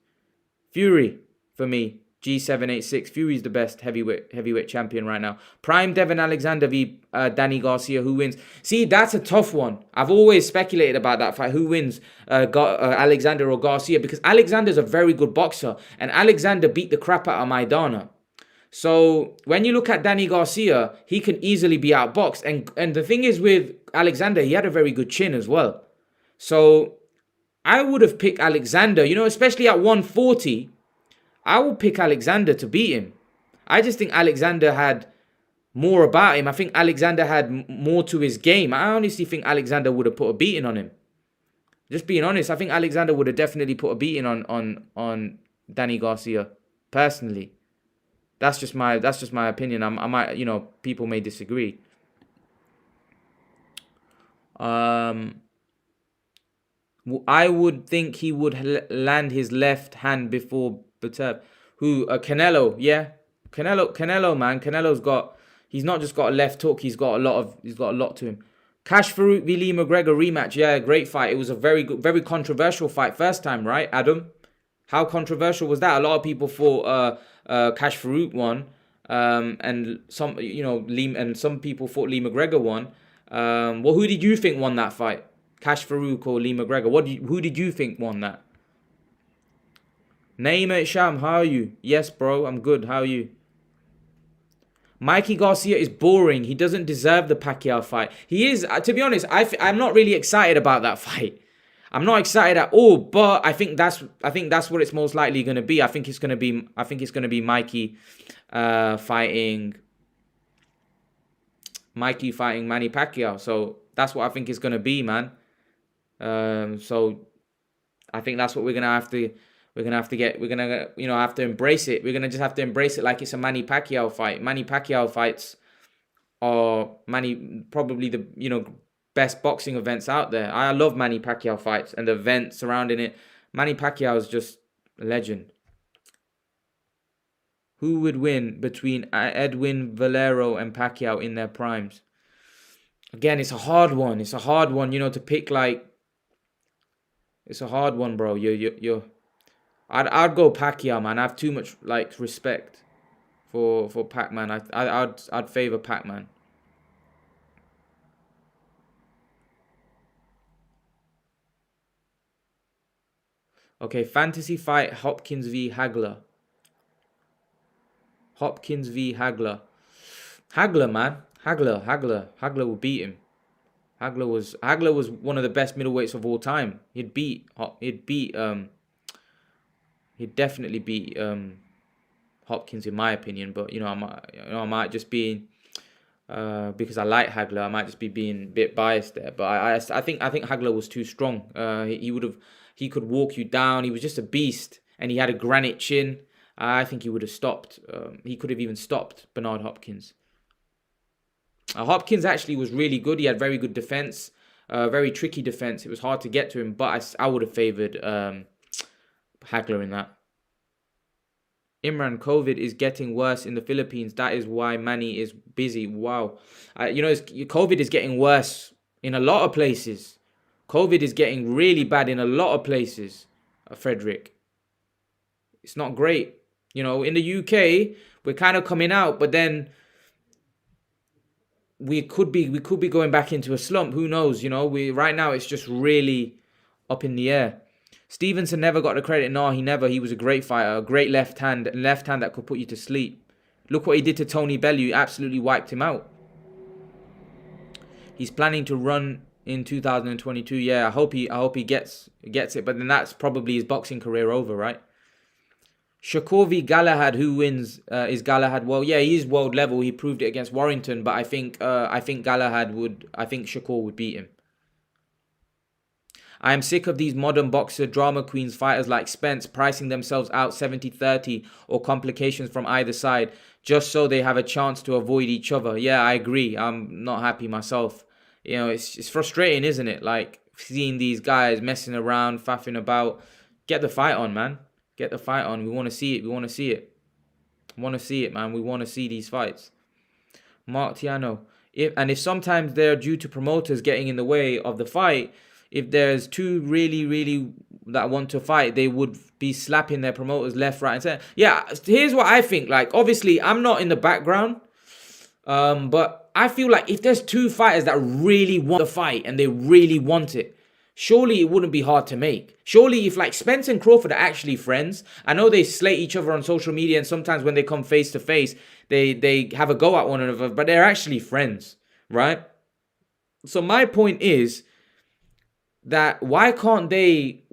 Fury, for me. G786. Fury's the best heavyweight champion right now. Prime Devin Alexander v Danny Garcia. Who wins? See, that's a tough one. I've always speculated about that fight. Who wins? Alexander or Garcia? Because Alexander's a very good boxer. And Alexander beat the crap out of Maidana. So when you look at Danny Garcia, he can easily be outboxed. And the thing is with Alexander, he had a very good chin as well. So I would have picked Alexander, especially at 140. I would pick Alexander to beat him. I just think Alexander had more about him. I think Alexander had more to his game. I honestly think Alexander would have put a beating on him. Just being honest, I think Alexander would have definitely put a beating on Danny Garcia. Personally, that's just my opinion. I might, people may disagree. I would think he would land his left hand before Buteb. Who? Canelo, yeah. Canelo, man. He's not just got a left hook. He's got a lot to him. Cash Farouk v Lee McGregor rematch. Yeah, great fight. It was a very good, very controversial fight first time, right, Adam? How controversial was that? A lot of people thought Cash Farouk won, and some people thought Lee McGregor won. Well, who did you think won that fight? Cash Farouk or Lee McGregor? Who did you think won that? Naima Sham, how are you? Yes, bro, I'm good. How are you? Mikey Garcia is boring. He doesn't deserve the Pacquiao fight. He is, to be honest, I'm not really excited about that fight. I'm not excited at all, but I think that's what it's most likely going to be. I think it's going to be Mikey fighting Manny Pacquiao. So that's what I think it's going to be, man. So I think that's what we're going to have to have to embrace it. We're going to just have to embrace it like it's a Manny Pacquiao fight. Manny Pacquiao fights are probably the, best boxing events out there. I love Manny Pacquiao fights and the events surrounding it. Manny Pacquiao is just a legend. Who would win between Edwin Valero and Pacquiao in their primes? Again, it's a hard one. It's a hard one, to pick like. It's a hard one, bro. I'd go Pacquiao, man. I have too much respect for Pac-Man. I'd favor Pac-Man. Okay, fantasy fight Hopkins v Hagler. Hopkins v Hagler. Hagler, man. Hagler will beat him. Hagler was one of the best middleweights of all time. He'd definitely beat Hopkins in my opinion, but I might just be because I like Hagler, I might just be being a bit biased there. But I think Hagler was too strong. He could walk you down. He was just a beast, and he had a granite chin. I think he would have stopped. He could have even stopped Bernard Hopkins. Hopkins actually was really good. He had very good defense, very tricky defense. It was hard to get to him, but I would have favored Hagler in that. Imran, COVID is getting worse in the Philippines. That is why Manny is busy. Wow. COVID is getting worse in a lot of places. COVID is getting really bad in a lot of places, Frederick. It's not great. In the UK, we're kind of coming out, but then we could be going back into a slump. Who knows? Right now it's just really up in the air. Stevenson never got the credit. No, he never. He was a great fighter, a great left hand that could put you to sleep. Look what he did to Tony Bellew. Absolutely wiped him out. He's planning to run in 2022. Yeah, I hope he gets it. But then that's probably his boxing career over, right? Shakur v Galahad. Who wins? Is Galahad? Well, yeah, he is world level. He proved it against Warrington. But I think Galahad would. I think Shakur would beat him. I am sick of these modern boxer drama queens fighters like Spence pricing themselves out 70-30 or complications from either side just so they have a chance to avoid each other. Yeah, I agree. I'm not happy myself. It's frustrating, isn't it? Like seeing these guys messing around, faffing about. Get the fight on, man. Get the fight on. We want to see it. We want to see it. Man. We want to see these fights. Mark Tiano. If sometimes they're due to promoters getting in the way of the fight, if there's two really, really that want to fight, they would be slapping their promoters left, right, and center. Yeah, here's what I think. Like, obviously, I'm not in the background, but I feel like if there's two fighters that really want the fight and they really want it, surely it wouldn't be hard to make. Surely if like Spence and Crawford are actually friends, I know they slate each other on social media and sometimes when they come face to face, they have a go at one another, but they're actually friends, right? So my point is that why can't they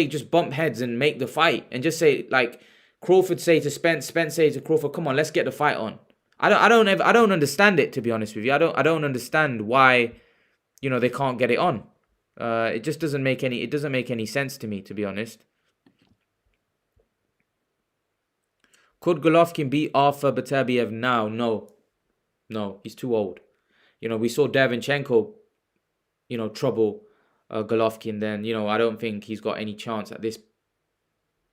just bump heads and make the fight and just say like Crawford say to Spence, Spence say to Crawford, come on, let's get the fight on. I don't understand it, to be honest with you. I don't understand why, they can't get it on. It just doesn't make any sense to me, to be honest. Could Golovkin beat Arthur Beterbiev now? No, he's too old. We saw Derevyanchenko, trouble Golovkin. Then I don't think he's got any chance at this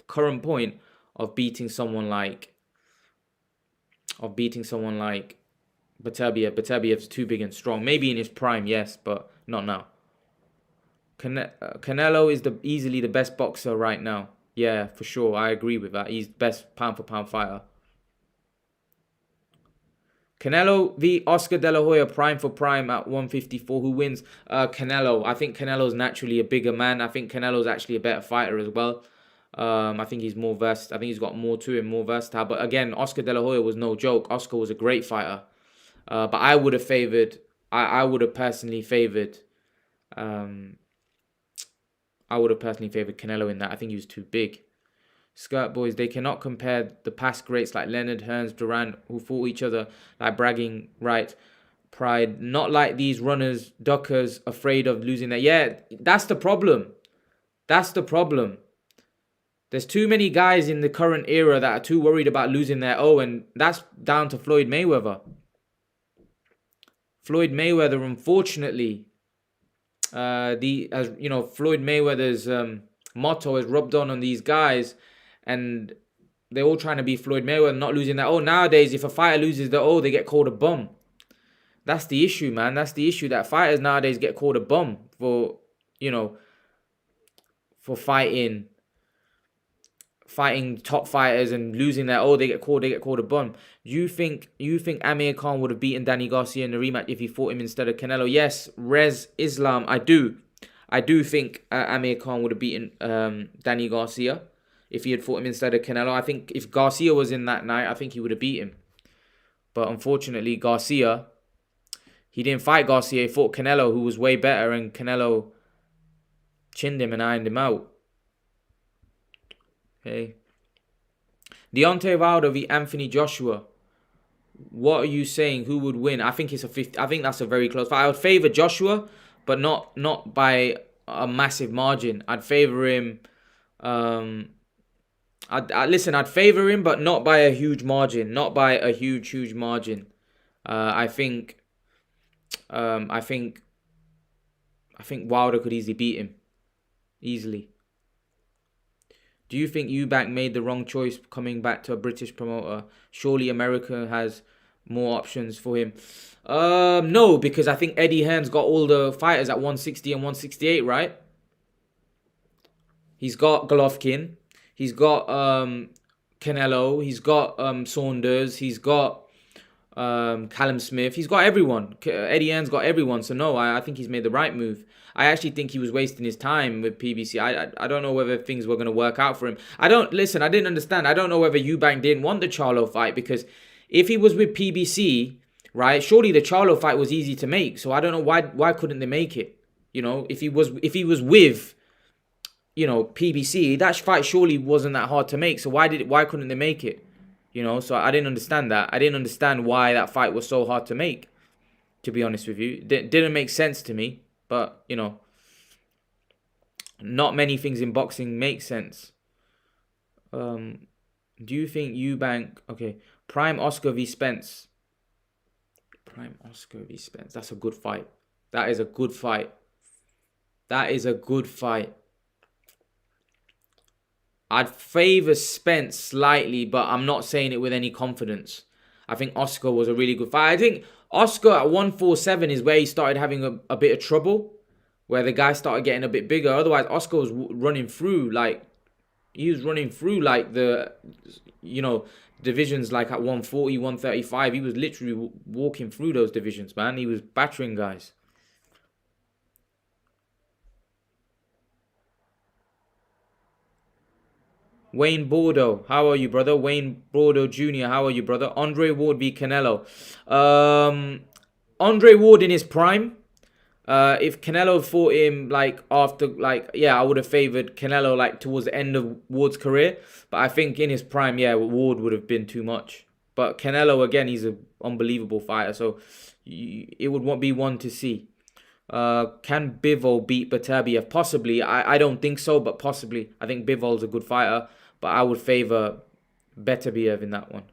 current point of beating someone like Beterbiev. Beterbiev's too big and strong. Maybe in his prime, yes, but not now. Canelo is easily the best boxer right now. Yeah, for sure. I agree with that. He's best pound for pound fighter. Canelo v Oscar De La Hoya, prime for prime at 154. Who wins? Canelo. I think Canelo's naturally a bigger man. I think Canelo's actually a better fighter as well. I think he's more versatile. I think he's got more to him, more versatile. But again, Oscar De La Hoya was no joke. Oscar was a great fighter. But I would have favored. I would have personally favored. I would have personally favored Canelo in that. I think he was too big. Skirt boys, they cannot compare the past greats like Leonard, Hearns, Durant, who fought each other like bragging right, pride. Not like these runners, duckers, afraid of losing their. Yeah, that's the problem. That's the problem. There's too many guys in the current era that are too worried about losing their and that's down to Floyd Mayweather. Floyd Mayweather, unfortunately, Floyd Mayweather's motto is rubbed on these guys, and they're all trying to be Floyd Mayweather, not losing their Nowadays, if a fighter loses their they get called a bum. That's the issue, man. That's the issue, that fighters nowadays get called a bum for fighting top fighters and losing their they get called a bum. You think Amir Khan would have beaten Danny Garcia in the rematch if he fought him instead of Canelo? Yes, Rez Islam, I do think Amir Khan would have beaten Danny Garcia if he had fought him instead of Canelo. I think if Garcia was in that night, I think he would have beat him. But unfortunately, he didn't fight Garcia. He fought Canelo, who was way better, and Canelo chinned him and ironed him out. Okay. Deontay Wilder v Anthony Joshua. What are you saying? Who would win? I think it's a 50. I think that's a very close fight. I would favor Joshua, but not by a massive margin. I'd favor him. I'd favor him, but not by a huge margin. Not by a huge margin. I think Wilder could easily beat him. Easily. Do you think Eubank made the wrong choice coming back to a British promoter? Surely America has more options for him. No, because I think Eddie Hearn's got all the fighters at 160 and 168, right? He's got Golovkin. He's got Canelo. He's got Saunders. He's got Callum Smith. He's got everyone. Eddie Hearn's got everyone. So no, I think he's made the right move. I actually think he was wasting his time with PBC. I don't know whether things were going to work out for him. I didn't understand. I don't know whether Eubank didn't want the Charlo fight, because if he was with PBC, right, surely the Charlo fight was easy to make. So I don't know why couldn't they make it? If he was with PBC, that fight surely wasn't that hard to make. So why couldn't they make it? So I didn't understand that. I didn't understand why that fight was so hard to make, to be honest with you. It didn't make sense to me. But, not many things in boxing make sense. Do you think Eubank... Okay, Prime Oscar v Spence. Prime Oscar v Spence. That's a good fight. That is a good fight. I'd favour Spence slightly, but I'm not saying it with any confidence. I think Oscar was a really good fight. I think Oscar at 147 is where he started having a bit of trouble, where the guy started getting a bit bigger. Otherwise, Oscar was running through the, divisions like at 140, 135. He was literally walking through those divisions, man. He was battering guys. Wayne Bordeaux, how are you, brother? Wayne Bordeaux Jr., how are you, brother? Andre Ward v Canelo. Andre Ward in his prime. If Canelo fought him like after, like, yeah, I would have favored Canelo like towards the end of Ward's career. But I think in his prime, yeah, Ward would have been too much. But Canelo, again, he's an unbelievable fighter, so it would be one to see. Can Bivol beat Beterbiev? Possibly. I don't think so, but possibly. I think Bivol's a good fighter, but I would favor Beterbiev in that one.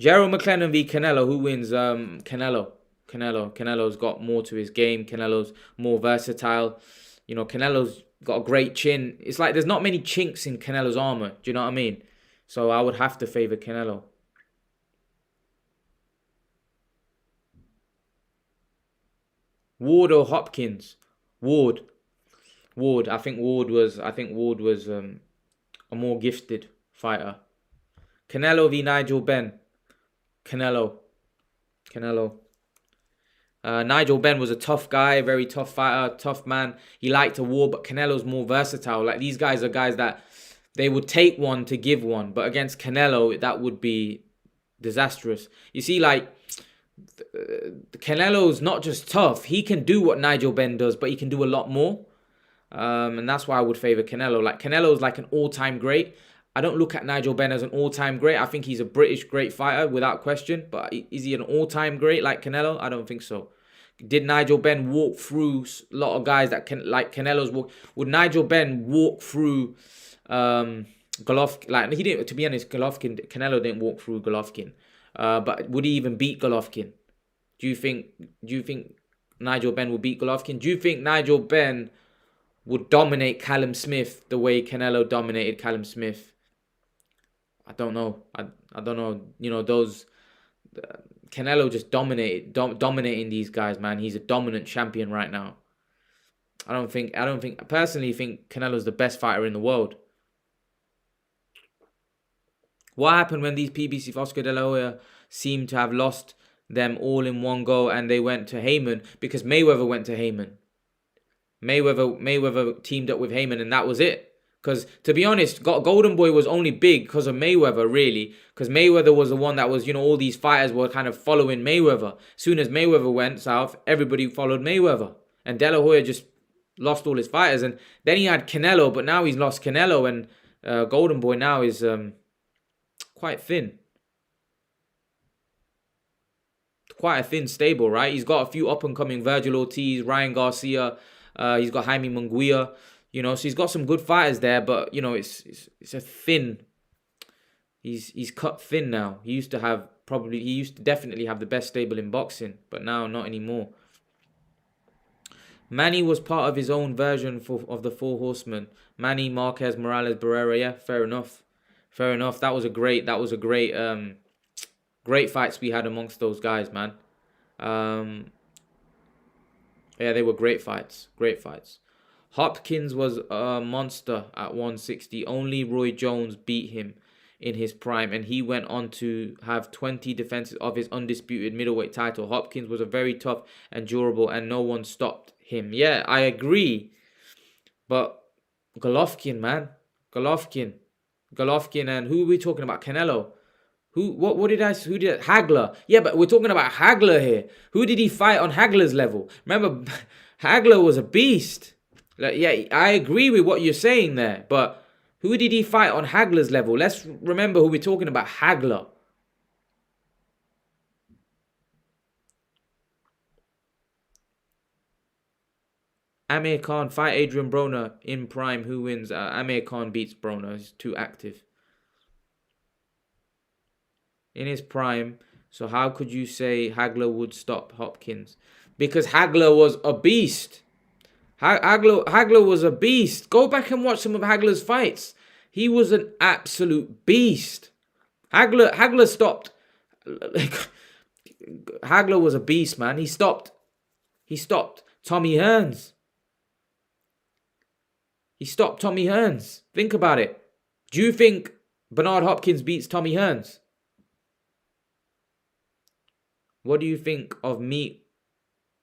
Gerald McLennan v Canelo. Who wins? Canelo. Canelo's got more to his game. Canelo's more versatile. You know, Canelo's got a great chin. It's like there's not many chinks in Canelo's armor. Do you know what I mean? So I would have to favor Canelo. Ward or Hopkins? Ward. I think Ward was a more gifted fighter. Canelo v Nigel Benn. Canelo. Nigel Benn was a tough guy, very tough fighter, tough man. He liked to war, but Canelo's more versatile. Like, these guys are guys that they would take one to give one, but against Canelo, that would be disastrous. You see, like, Canelo's not just tough. He can do what Nigel Benn does, but he can do a lot more. And that's why I would favor Canelo. Like, Canelo's like an all-time great. I don't look at Nigel Benn as an all-time great. I think he's a British great fighter without question. But is he an all-time great like Canelo? I don't think so. Did Nigel Benn walk through a lot of guys that can, like Canelo's walk? Would Nigel Benn walk through Golovkin? Like, he didn't. To be honest, Canelo didn't walk through Golovkin. But would he even beat Golovkin? Do you think Nigel Benn will beat Golovkin? Do you think Nigel Benn would dominate Callum Smith the way Canelo dominated Callum Smith? I don't know. I don't know. You know, those Canelo just dominating these guys, man. He's a dominant champion right now. I personally think Canelo's the best fighter in the world. What happened when these PBC Oscar De La Hoya seemed to have lost them all in one go and they went to Heyman? Because Mayweather went to Heyman. Mayweather teamed up with Heyman, and that was it. Because, to be honest, Golden Boy was only big because of Mayweather, really. Because Mayweather was the one that was, you know, all these fighters were kind of following Mayweather. As soon as Mayweather went south, everybody followed Mayweather. And De La Hoya just lost all his fighters. And then he had Canelo, but now he's lost Canelo. And Golden Boy now is quite thin. Quite a thin stable, right? He's got a few up-and-coming Virgil Ortiz, Ryan Garcia. He's got Jaime Munguia. You know, so he's got some good fighters there, but, you know, it's a thin. He's cut thin now. He used to definitely have the best stable in boxing, but now not anymore. Manny was part of his own version of the Four Horsemen. Manny, Marquez, Morales, Barrera. Yeah, fair enough. That was a great great fights we had amongst those guys, man. Yeah, they were great fights. Hopkins was a monster at 160. Only Roy Jones beat him in his prime, and he went on to have 20 defenses of his undisputed middleweight title. Hopkins was a very tough and durable, and no one stopped him. Yeah, I agree. But Golovkin, man. Golovkin, and who are we talking about? Canelo. Who did Hagler? Yeah, but we're talking about Hagler here. Who did he fight on Hagler's level? Remember, Hagler was a beast. Like, yeah, I agree with what you're saying there, but who did he fight on Hagler's level? Let's remember who we're talking about. Hagler. Amir Khan fight Adrian Broner in prime. Who wins? Amir Khan beats Broner. He's too active. In his prime. So how could you say Hagler would stop Hopkins? Because Hagler was a beast. Hagler was a beast. Go back and watch some of Hagler's fights. He was an absolute beast. Hagler stopped. Hagler was a beast, man. He stopped Tommy Hearns. Think about it. Do you think Bernard Hopkins beats Tommy Hearns? What do you think of Meet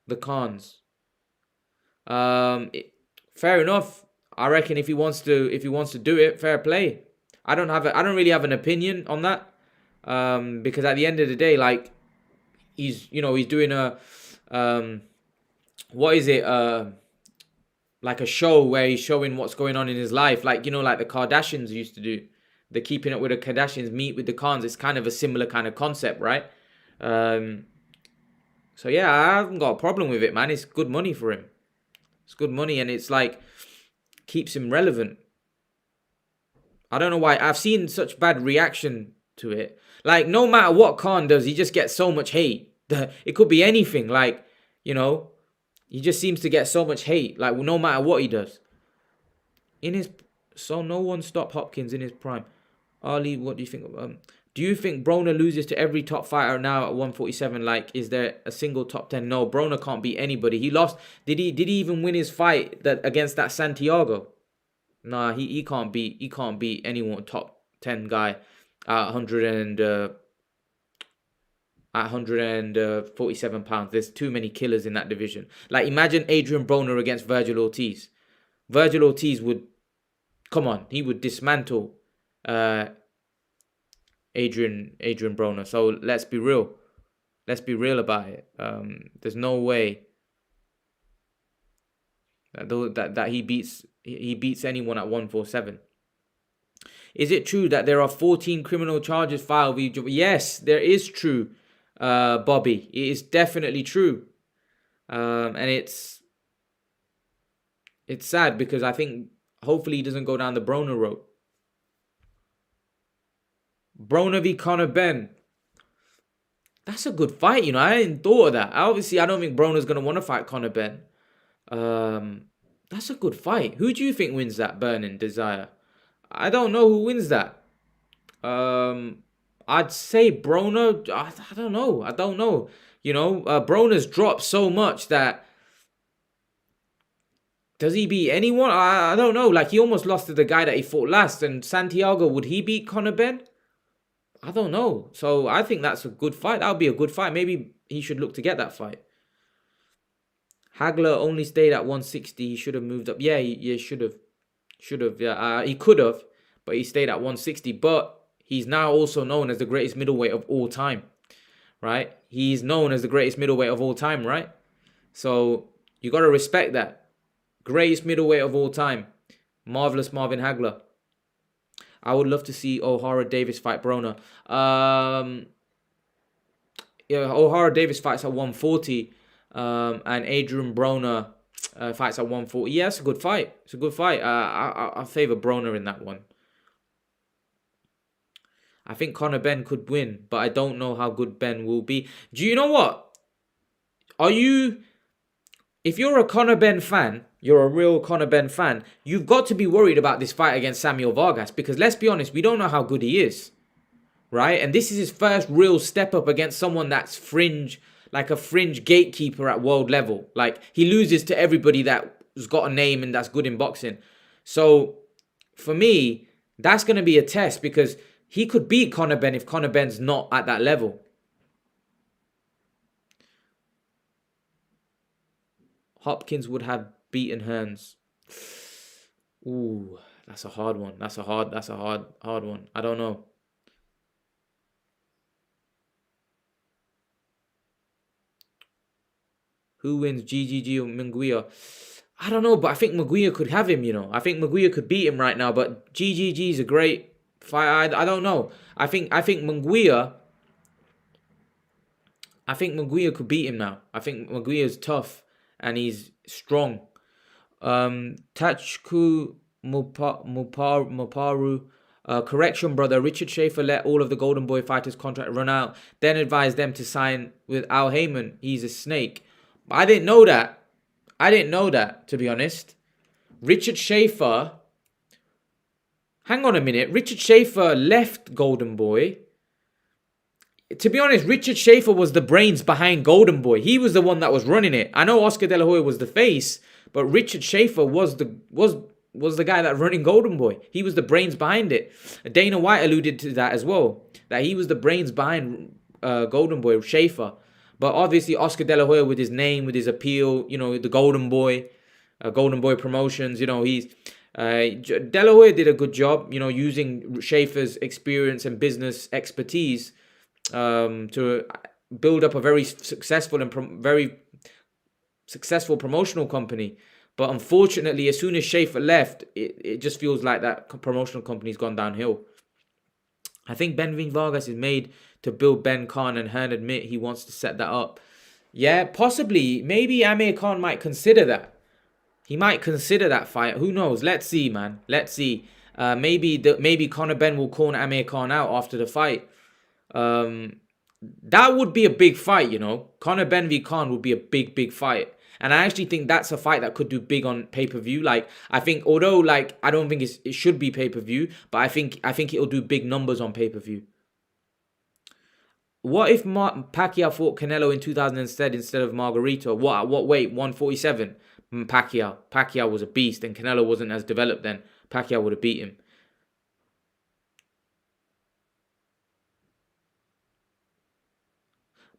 the Khans? Fair enough. I reckon if he wants to do it, fair play. I don't really have an opinion on that. Because at the end of the day, like he's doing a what is it? Like a show where he's showing what's going on in his life, like like the Kardashians used to do. The Keeping Up with the Kardashians meet with the Khans. It's kind of a similar kind of concept, right? So yeah, I haven't got a problem with it, man. It's good money for him. It's good money, and it's like keeps him relevant. I don't know why. I've seen such bad reaction to it. Like, no matter what Khan does, he just gets so much hate. It could be anything. Like, he just seems to get so much hate. Like, no matter what he does. So no one stopped Hopkins in his prime. Ali, what do you think? Do you think Broner loses to every top fighter now at 147? Like, is there a single top 10? No, Broner can't beat anybody. He lost. Did he even win his fight against that Santiago? Nah, he can't beat anyone top 10 guy at 147 pounds. There's too many killers in that division. Like, imagine Adrian Broner against Virgil Ortiz. Virgil Ortiz would, come on, he would dismantle Adrian Broner. So let's be real. Let's be real about it. There's no way that he beats anyone at 147. Is it true that there are 14 criminal charges filed? Yes, there is true, Bobby. It is definitely true. And it's sad because I think hopefully he doesn't go down the Broner road. Broner v Conor Benn. That's a good fight, I hadn't thought of that. Obviously, I don't think Broner's going to want to fight Conor Benn. That's a good fight. Who do you think wins that, Burning Desire? I don't know who wins that. I'd say Broner. I don't know. Broner's dropped so much that does he beat anyone? I don't know. Like, he almost lost to the guy that he fought last. And Santiago, would he beat Conor Benn? I don't know. So I think that's a good fight. That would be a good fight. Maybe he should look to get that fight. Hagler only stayed at 160. He should have moved up. Yeah, he should have. Yeah, he could have, but he stayed at 160. But he's now also known as the greatest middleweight of all time, right? He's known as the greatest middleweight of all time, right? So you got to respect that. Greatest middleweight of all time. Marvelous Marvin Hagler. I would love to see O'Hara Davis fight Broner. O'Hara Davis fights at 140, and Adrian Broner fights at 140. Yeah, it's a good fight. It's a good fight. I favor Broner in that one. I think Conor Benn could win, but I don't know how good Ben will be. Do you know what? If you're a Conor Benn fan, you're a real Conor Benn fan, you've got to be worried about this fight against Samuel Vargas, because let's be honest, we don't know how good he is, right? And this is his first real step up against someone that's like a fringe gatekeeper at world level. Like, he loses to everybody that's got a name and that's good in boxing. So for me, that's going to be a test, because he could beat Conor Benn if Conor Benn's not at that level. Hopkins would have beaten Hearns. Ooh, that's a hard one. That's a hard one. I don't know. Who wins, GGG or Munguia? I don't know, but I think Munguia could have him, I think Munguia could beat him right now, but GGG is a great fight. I don't know. I think Munguia could beat him now. I think Munguia is tough and he's strong. Tachku Muparu. Correction, brother. Richard Schaefer let all of the Golden Boy fighters' contract run out, then advised them to sign with Al Heyman. He's a snake. I didn't know that. To be honest. Richard Schaefer. Hang on a minute. Richard Schaefer left Golden Boy. To be honest, Richard Schaefer was the brains behind Golden Boy. He was the one that was running it. I know Oscar De La Hoya was the face, but Richard Schaefer was the guy that running Golden Boy. He was the brains behind it. Dana White alluded to that as well, that he was the brains behind Golden Boy, Schaefer. But obviously Oscar De La Hoya, with his name, with his appeal, the Golden Boy Promotions, he's Delaware did a good job, using Schaefer's experience and business expertise to build up a very successful and very successful promotional company. But unfortunately, as soon as Schaefer left, it just feels like that promotional company's gone downhill. I think Ben V. Vargas is made to build Ben Khan, and Hearn admit he wants to set that up. Yeah, possibly. Maybe Amir Khan might consider that. He might consider that fight. Who knows? Let's see, man. Let's see. Maybe Conor Ben will corner Amir Khan out after the fight. That would be a big fight, Conor Ben v Khan would be a big fight. And I actually think that's a fight that could do big on pay-per-view. Like, I think, although, like, I don't think it should be pay-per-view, but I think it'll do big numbers on pay-per-view. What if Pacquiao fought Canelo in 2000 instead of Margarito? What weight? 147? Pacquiao was a beast, and Canelo wasn't as developed then. Pacquiao would have beat him.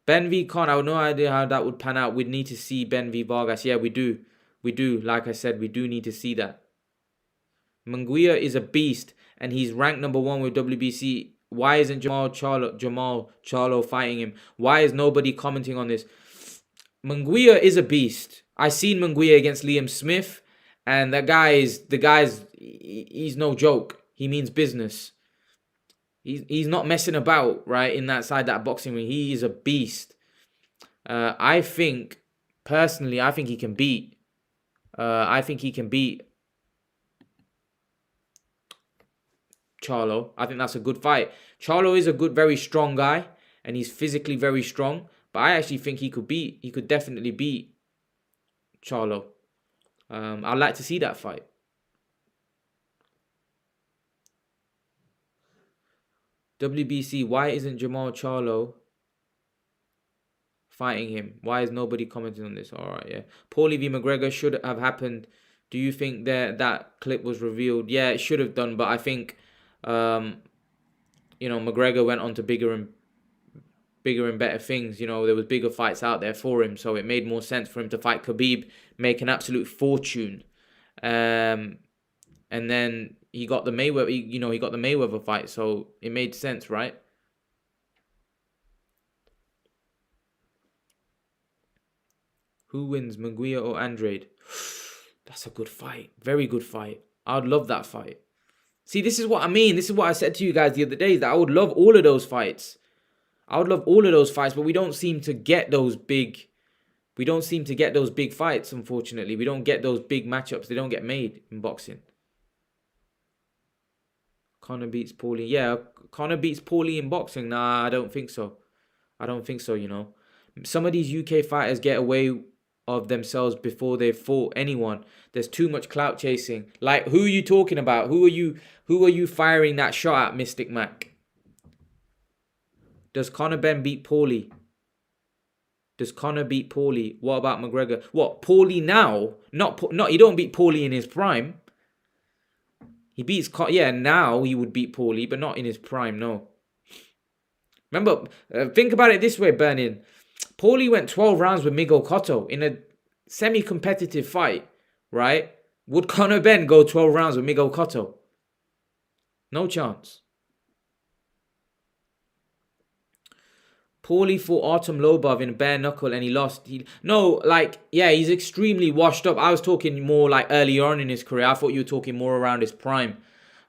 Ben v Khan, I have no idea how that would pan out. We'd need to see Ben v Vargas. Yeah, we do. Like I said, we do need to see that. Munguia is a beast, and he's ranked number 1 with WBC. Why isn't Jamal Charlo fighting him? Why is nobody commenting on this? Munguia is a beast. I seen Munguia against Liam Smith, and he's no joke. He means business. He's not messing about, right, in that boxing ring. He is a beast. I think he can beat. I think he can beat Charlo. I think that's a good fight. Charlo is a very strong guy, and he's physically very strong. But I actually think he could definitely beat Charlo. I'd like to see that fight. WBC, why isn't Jamal Charlo fighting him? Why is nobody commenting on this? All right, yeah. Paulie v. McGregor should have happened. Do you think that clip was revealed? Yeah, it should have done, but I think, McGregor went on to bigger and better things. There was bigger fights out there for him, so it made more sense for him to fight Khabib, make an absolute fortune. And then he got the Mayweather, he got the Mayweather fight, so it made sense, right? Who wins, Munguia or Andrade? That's a good fight. Very good fight. I would love that fight. See, this is what I mean. This is what I said to you guys the other day, that I would love all of those fights. But we don't seem to get those big... We don't seem to get those big fights, unfortunately. We don't get those big matchups. They don't get made in boxing. Conor beats Paulie. Yeah, Conor beats Paulie in boxing. Nah, I don't think so. Some of these UK fighters get away of themselves before they've fought anyone. There's too much clout chasing. Like, who are you talking about? Who are you firing that shot at, Mystic Mac? Does Conor Ben beat Paulie? What about McGregor? What, Paulie now? Not he don't beat Paulie in his prime. He beats... now he would beat Paulie, but not in his prime, no. Remember, think about it this way, Bernin. Paulie went 12 rounds with Miguel Cotto in a semi-competitive fight, right? Would Conor Ben go 12 rounds with Miguel Cotto? No chance. Paulie fought Artem Lobov in bare knuckle and he lost. He's extremely washed up. I was talking more like earlier on in his career. I thought you were talking more around his prime.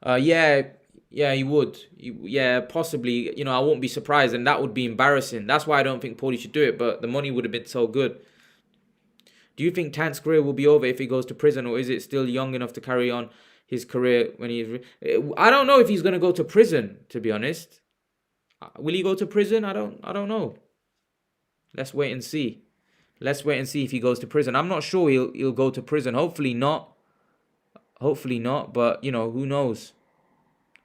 He would. Possibly. I won't be surprised, and that would be embarrassing. That's why I don't think Paulie should do it, but the money would have been so good. Do you think Tank's career will be over if he goes to prison, or is it still young enough to carry on his career when he's... I don't know if he's going to go to prison, to be honest. Will he go to prison? I don't know. Let's wait and see. If he goes to prison. I'm not sure he'll go to prison. Hopefully not. But, who knows?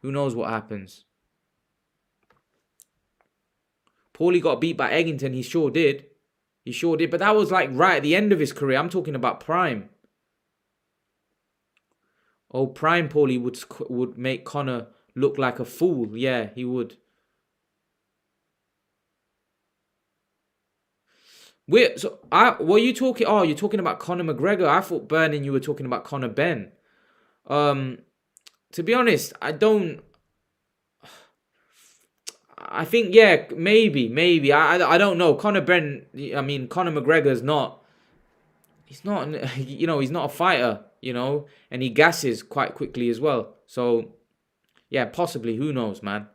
Who knows what happens? Paulie got beat by Eggington. He sure did. But that was like right at the end of his career. I'm talking about prime. Oh, prime Paulie would make Conor look like a fool. Yeah, he would. What are you talking? Oh, you're talking about Conor McGregor. I thought, Burning, you were talking about Conor Ben. To be honest, I don't. I think yeah, maybe. I don't know. Conor McGregor's not. He's not. He's not a fighter. And he gasses quite quickly as well. So yeah, possibly. Who knows, man?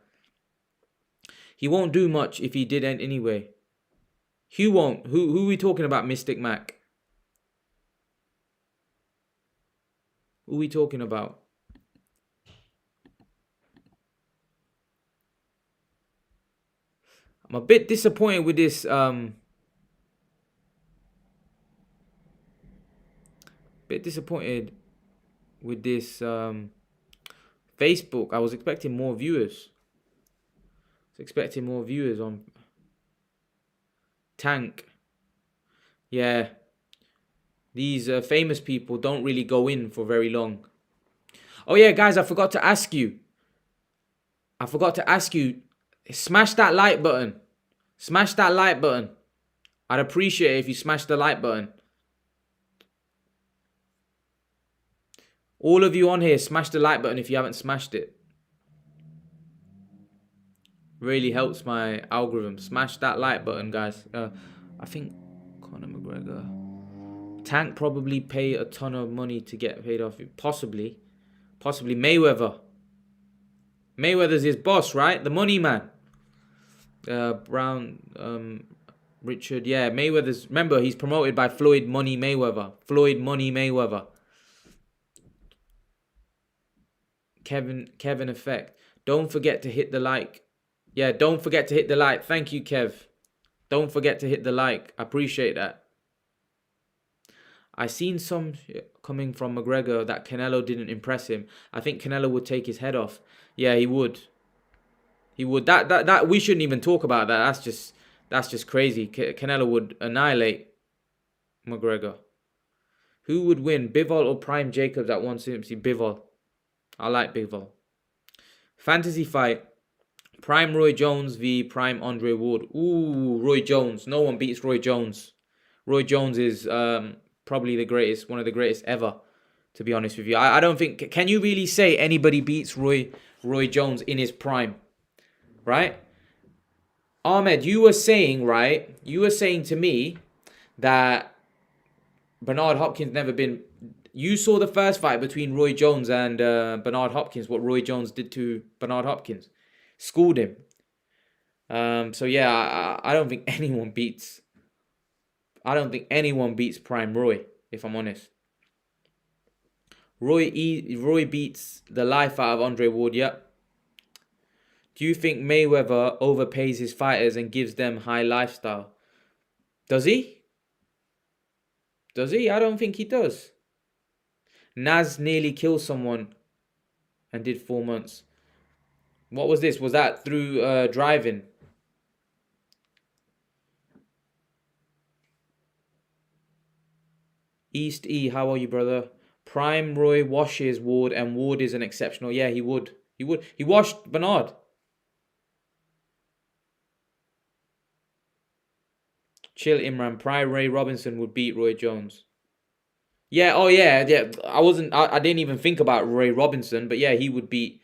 He won't do much if he did anyway. Who won't? Who are we talking about, Mystic Mac? Who are we talking about? I'm a bit disappointed with this. Bit disappointed with this Facebook. I was expecting more viewers. On Tank. Yeah. These famous people don't really go in for very long. Oh yeah, guys, I forgot to ask you. Smash that like button. I'd appreciate it if you smash the like button. All of you on here, smash the like button if you haven't smashed it. Really helps my algorithm. Smash that like button, guys. I think Conor McGregor. Tank probably pay a ton of money to get paid off. Possibly Mayweather. Mayweather's his boss, right? The money man. Richard, yeah, Mayweather's. Remember, he's promoted by Floyd Money Mayweather. Kevin Effect. Don't forget to hit the like. Yeah, don't forget to hit the like. Thank you, Kev. Don't forget to hit the like. I appreciate that. I seen some coming from McGregor that Canelo didn't impress him. I think Canelo would take his head off. Yeah, he would. That we shouldn't even talk about that. That's just crazy. Canelo would annihilate McGregor. Who would win, Bivol or Prime Jacobs at 160? Bivol. I like Bivol. Fantasy fight. Prime Roy Jones v Prime Andre Ward. Ooh, Roy Jones. No one beats Roy Jones. Roy Jones is probably the greatest, one of the greatest ever, to be honest with you. I don't think, can you really say anybody beats Roy Jones in his prime? Right? Ahmed, you were saying to me that Bernard Hopkins never been. You saw the first fight between Roy Jones and Bernard Hopkins, what Roy Jones did to Bernard Hopkins. Schooled him. So yeah, I don't think anyone beats Prime Roy, if I'm honest. Roy beats the life out of Andre Ward, yep. Do you think Mayweather overpays his fighters and gives them high lifestyle? Does he? I don't think he does. Naz nearly killed someone and did 4 months. What was this? Was that through driving? East E, how are you, brother? Prime Roy washes Ward, and Ward is an exceptional. Yeah, he would. He washed Bernard. Chill, Imran. Prime Ray Robinson would beat Roy Jones. Yeah. Oh yeah. I didn't even think about Ray Robinson, but yeah, he would beat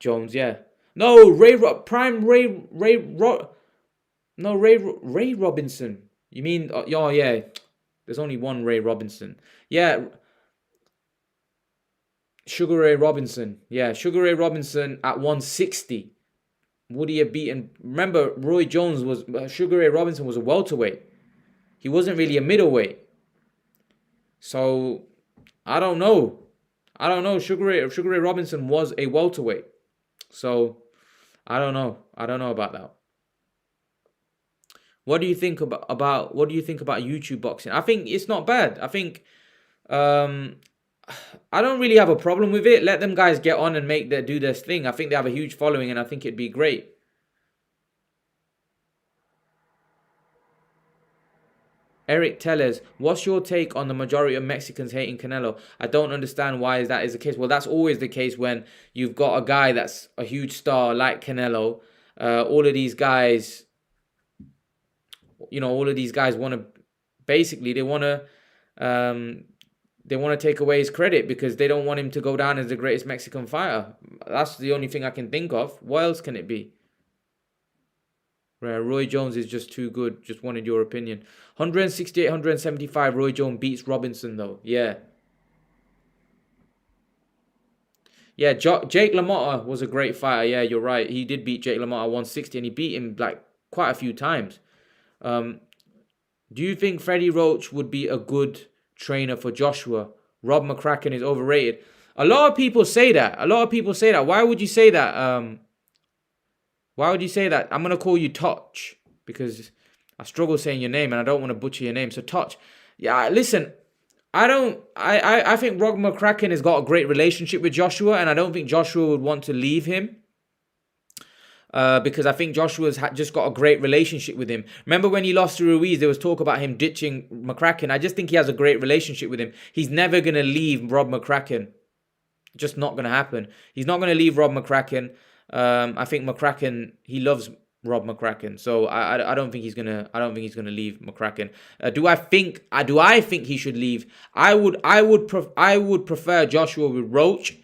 Jones. Yeah. No, Ray Robinson. You mean? Oh yeah. There's only one Ray Robinson. Yeah. Sugar Ray Robinson. Yeah, Sugar Ray Robinson at 160. Would he have beaten? Remember, Sugar Ray Robinson was a welterweight. He wasn't really a middleweight. So, I don't know. Sugar Ray Robinson was a welterweight. So, I don't know about that. What do you think about YouTube boxing? I think it's not bad. I think I don't really have a problem with it. Let them guys get on and do their thing. I think they have a huge following, and I think it'd be great. Eric Tellers, what's your take on the majority of Mexicans hating Canelo? I don't understand why that is the case. Well, that's always the case when you've got a guy that's a huge star like Canelo. All of these guys want to, basically, they want to they want to take away his credit because they don't want him to go down as the greatest Mexican fighter. That's the only thing I can think of. What else can it be? Roy Jones is just too good. Just wanted your opinion. 168, 175. Roy Jones beats Robinson though. Yeah. Yeah, Jake LaMotta was a great fighter. Yeah, you're right. He did beat Jake LaMotta 160 and he beat him like quite a few times. Do you think Freddie Roach would be a good trainer for Joshua? Rob McCracken is overrated. A lot of people say that. Why would you say that? Why would you say that? I'm gonna call you Touch because I struggle saying your name and I don't want to butcher your name. So Touch. Yeah, listen. I think Rob McCracken has got a great relationship with Joshua, and I don't think Joshua would want to leave him. Because I think Joshua's just got a great relationship with him. Remember when he lost to Ruiz, there was talk about him ditching McCracken. I just think he has a great relationship with him. He's never going to leave Rob McCracken. Just not going to happen. He's not going to leave Rob McCracken. I think McCracken, he loves Rob McCracken. So I don't think he's gonna leave McCracken. Do I think he should leave? I would prefer Joshua with Roach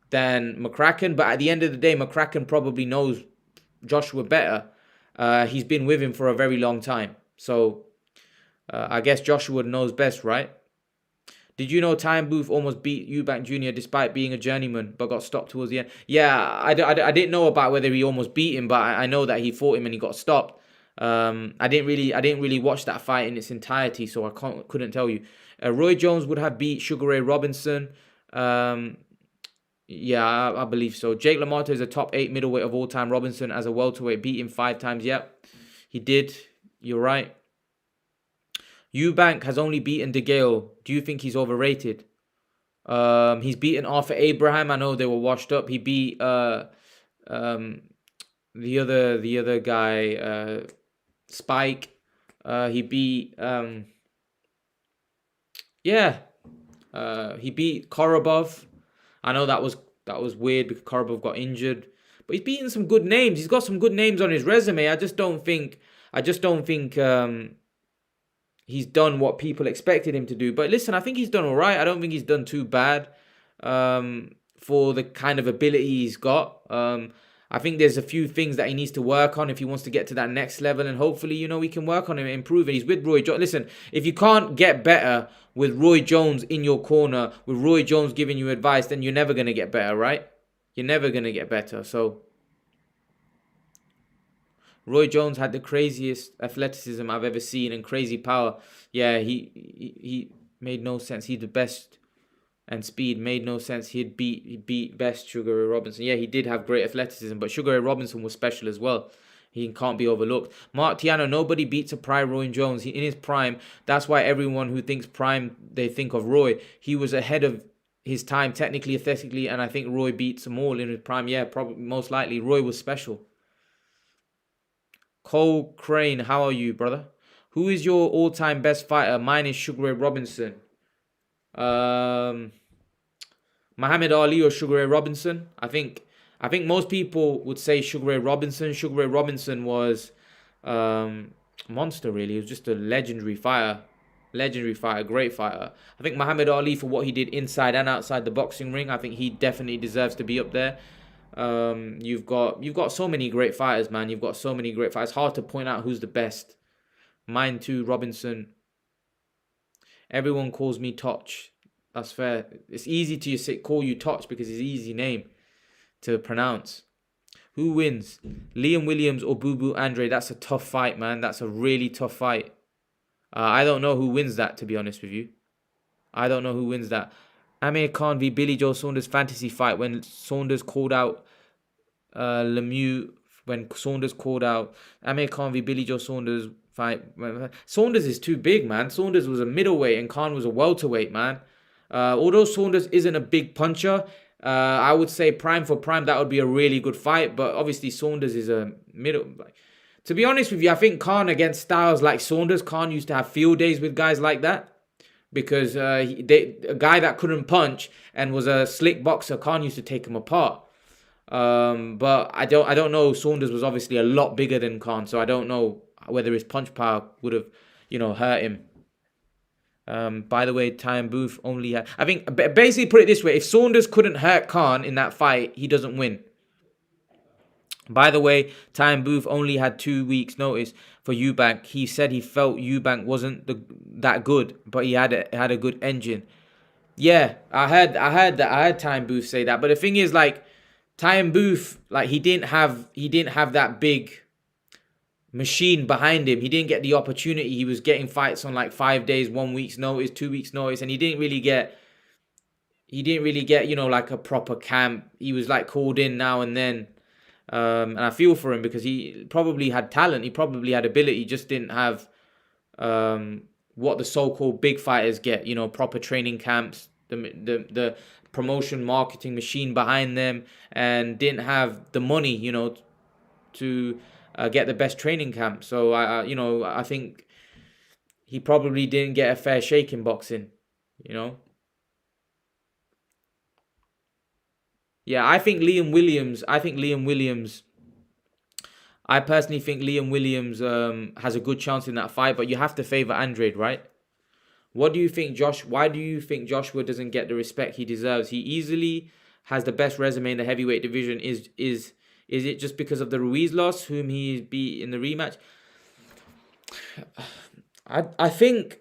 than McCracken. But at the end of the day, McCracken probably knows Joshua better. He's been with him for a very long time. So I guess Joshua knows best, right? Did you know Time Booth almost beat Eubank Jr. despite being a journeyman, but got stopped towards the end? Yeah, I didn't know about whether he almost beat him, but I know that he fought him and he got stopped. I didn't really watch that fight in its entirety, so I couldn't tell you. Roy Jones would have beat Sugar Ray Robinson. Yeah, I believe so. Jake LaMotta is a top 8 middleweight of all time. Robinson as a welterweight beat him 5 times. Yep, he did. You're right. Eubank has only beaten De Gale. Do you think he's overrated? He's beaten Arthur Abraham. I know they were washed up. He beat the other guy, Spike. He beat he beat Korobov. I know that was weird because Korobov got injured, but he's beaten some good names. He's got some good names on his resume. I just don't think he's done what people expected him to do. But listen, I think he's done all right. I don't think he's done too bad for the kind of ability he's got. I think there's a few things that he needs to work on if he wants to get to that next level. And hopefully, we can work on him and improve it. He's with Roy Jones. Listen, if you can't get better with Roy Jones in your corner, with Roy Jones giving you advice, then you're never going to get better, right? You're never going to get better. So Roy Jones had the craziest athleticism I've ever seen and crazy power. Yeah, he made no sense. He's the best, and speed made no sense. He beat best Sugar Ray Robinson. Yeah, he did have great athleticism, but Sugar Ray Robinson was special as well. He can't be overlooked. Mark Tiano, nobody beats a prime Roy Jones. In his prime, that's why everyone who thinks prime, they think of Roy. He was ahead of his time technically, athletically, and I think Roy beats them all in his prime. Yeah, probably most likely. Roy was special. Cole Crane, how are you, brother? Who is your all-time best fighter? Mine is Sugar Ray Robinson. Muhammad Ali or Sugar Ray Robinson? I think most people would say Sugar Ray Robinson. Sugar Ray Robinson was monster, really. He was just a legendary fighter. Great fighter. I think Muhammad Ali, for what he did inside and outside the boxing ring, I think he definitely deserves to be up there. You've got so many great fighters, man. You've got so many great fighters. It's hard to point out who's the best. Mine too, Robinson. Everyone calls me Toch. That's fair. It's easy to call you Toch because it's an easy name to pronounce. Who wins? Liam Williams or Boo Boo Andre? That's a tough fight, man. That's a really tough fight. I don't know who wins that, to be honest with you. I don't know who wins that. Amir Khan v Billy Joe Saunders fantasy fight when Saunders called out Lemieux. When Saunders called out Amir Khan v Billy Joe Saunders fight. Saunders is too big, man. Saunders was a middleweight and Khan was a welterweight, man. Although Saunders isn't a big puncher, I would say prime for prime, that would be a really good fight. But obviously Saunders is a middle. To be honest with you, I think Khan against styles like Saunders, Khan used to have field days with guys like that. Because a guy that couldn't punch and was a slick boxer, Khan used to take him apart. But I don't know. Saunders was obviously a lot bigger than Khan, so I don't know whether his punch power would have, hurt him. By the way, Ty and Booth only had. I think basically put it this way: if Saunders couldn't hurt Khan in that fight, he doesn't win. By the way, Ty and Booth only had 2 weeks' notice for Eubank. He said he felt Eubank wasn't that good, but he had a good engine. Yeah, I heard that. I heard Ty and Booth say that. But the thing is, like, Ty and Booth, like, he didn't have that big machine behind him. He didn't get the opportunity. He was getting fights on like 5 days, 1 week's notice, 2 weeks' notice, and he didn't really get like a proper camp. He was like called in now and then. And I feel for him because he probably had talent. He probably had ability. He just didn't have what the so-called big fighters get. Proper training camps, the promotion marketing machine behind them, and didn't have the money. To get the best training camp. So I think he probably didn't get a fair shake in boxing. Yeah, I personally think Liam Williams has a good chance in that fight, but you have to favor Andrade, right? What do you think, Josh? Why do you think Joshua doesn't get the respect he deserves? He easily has the best resume in the heavyweight division. Is it just because of the Ruiz loss, whom he beat in the rematch? I think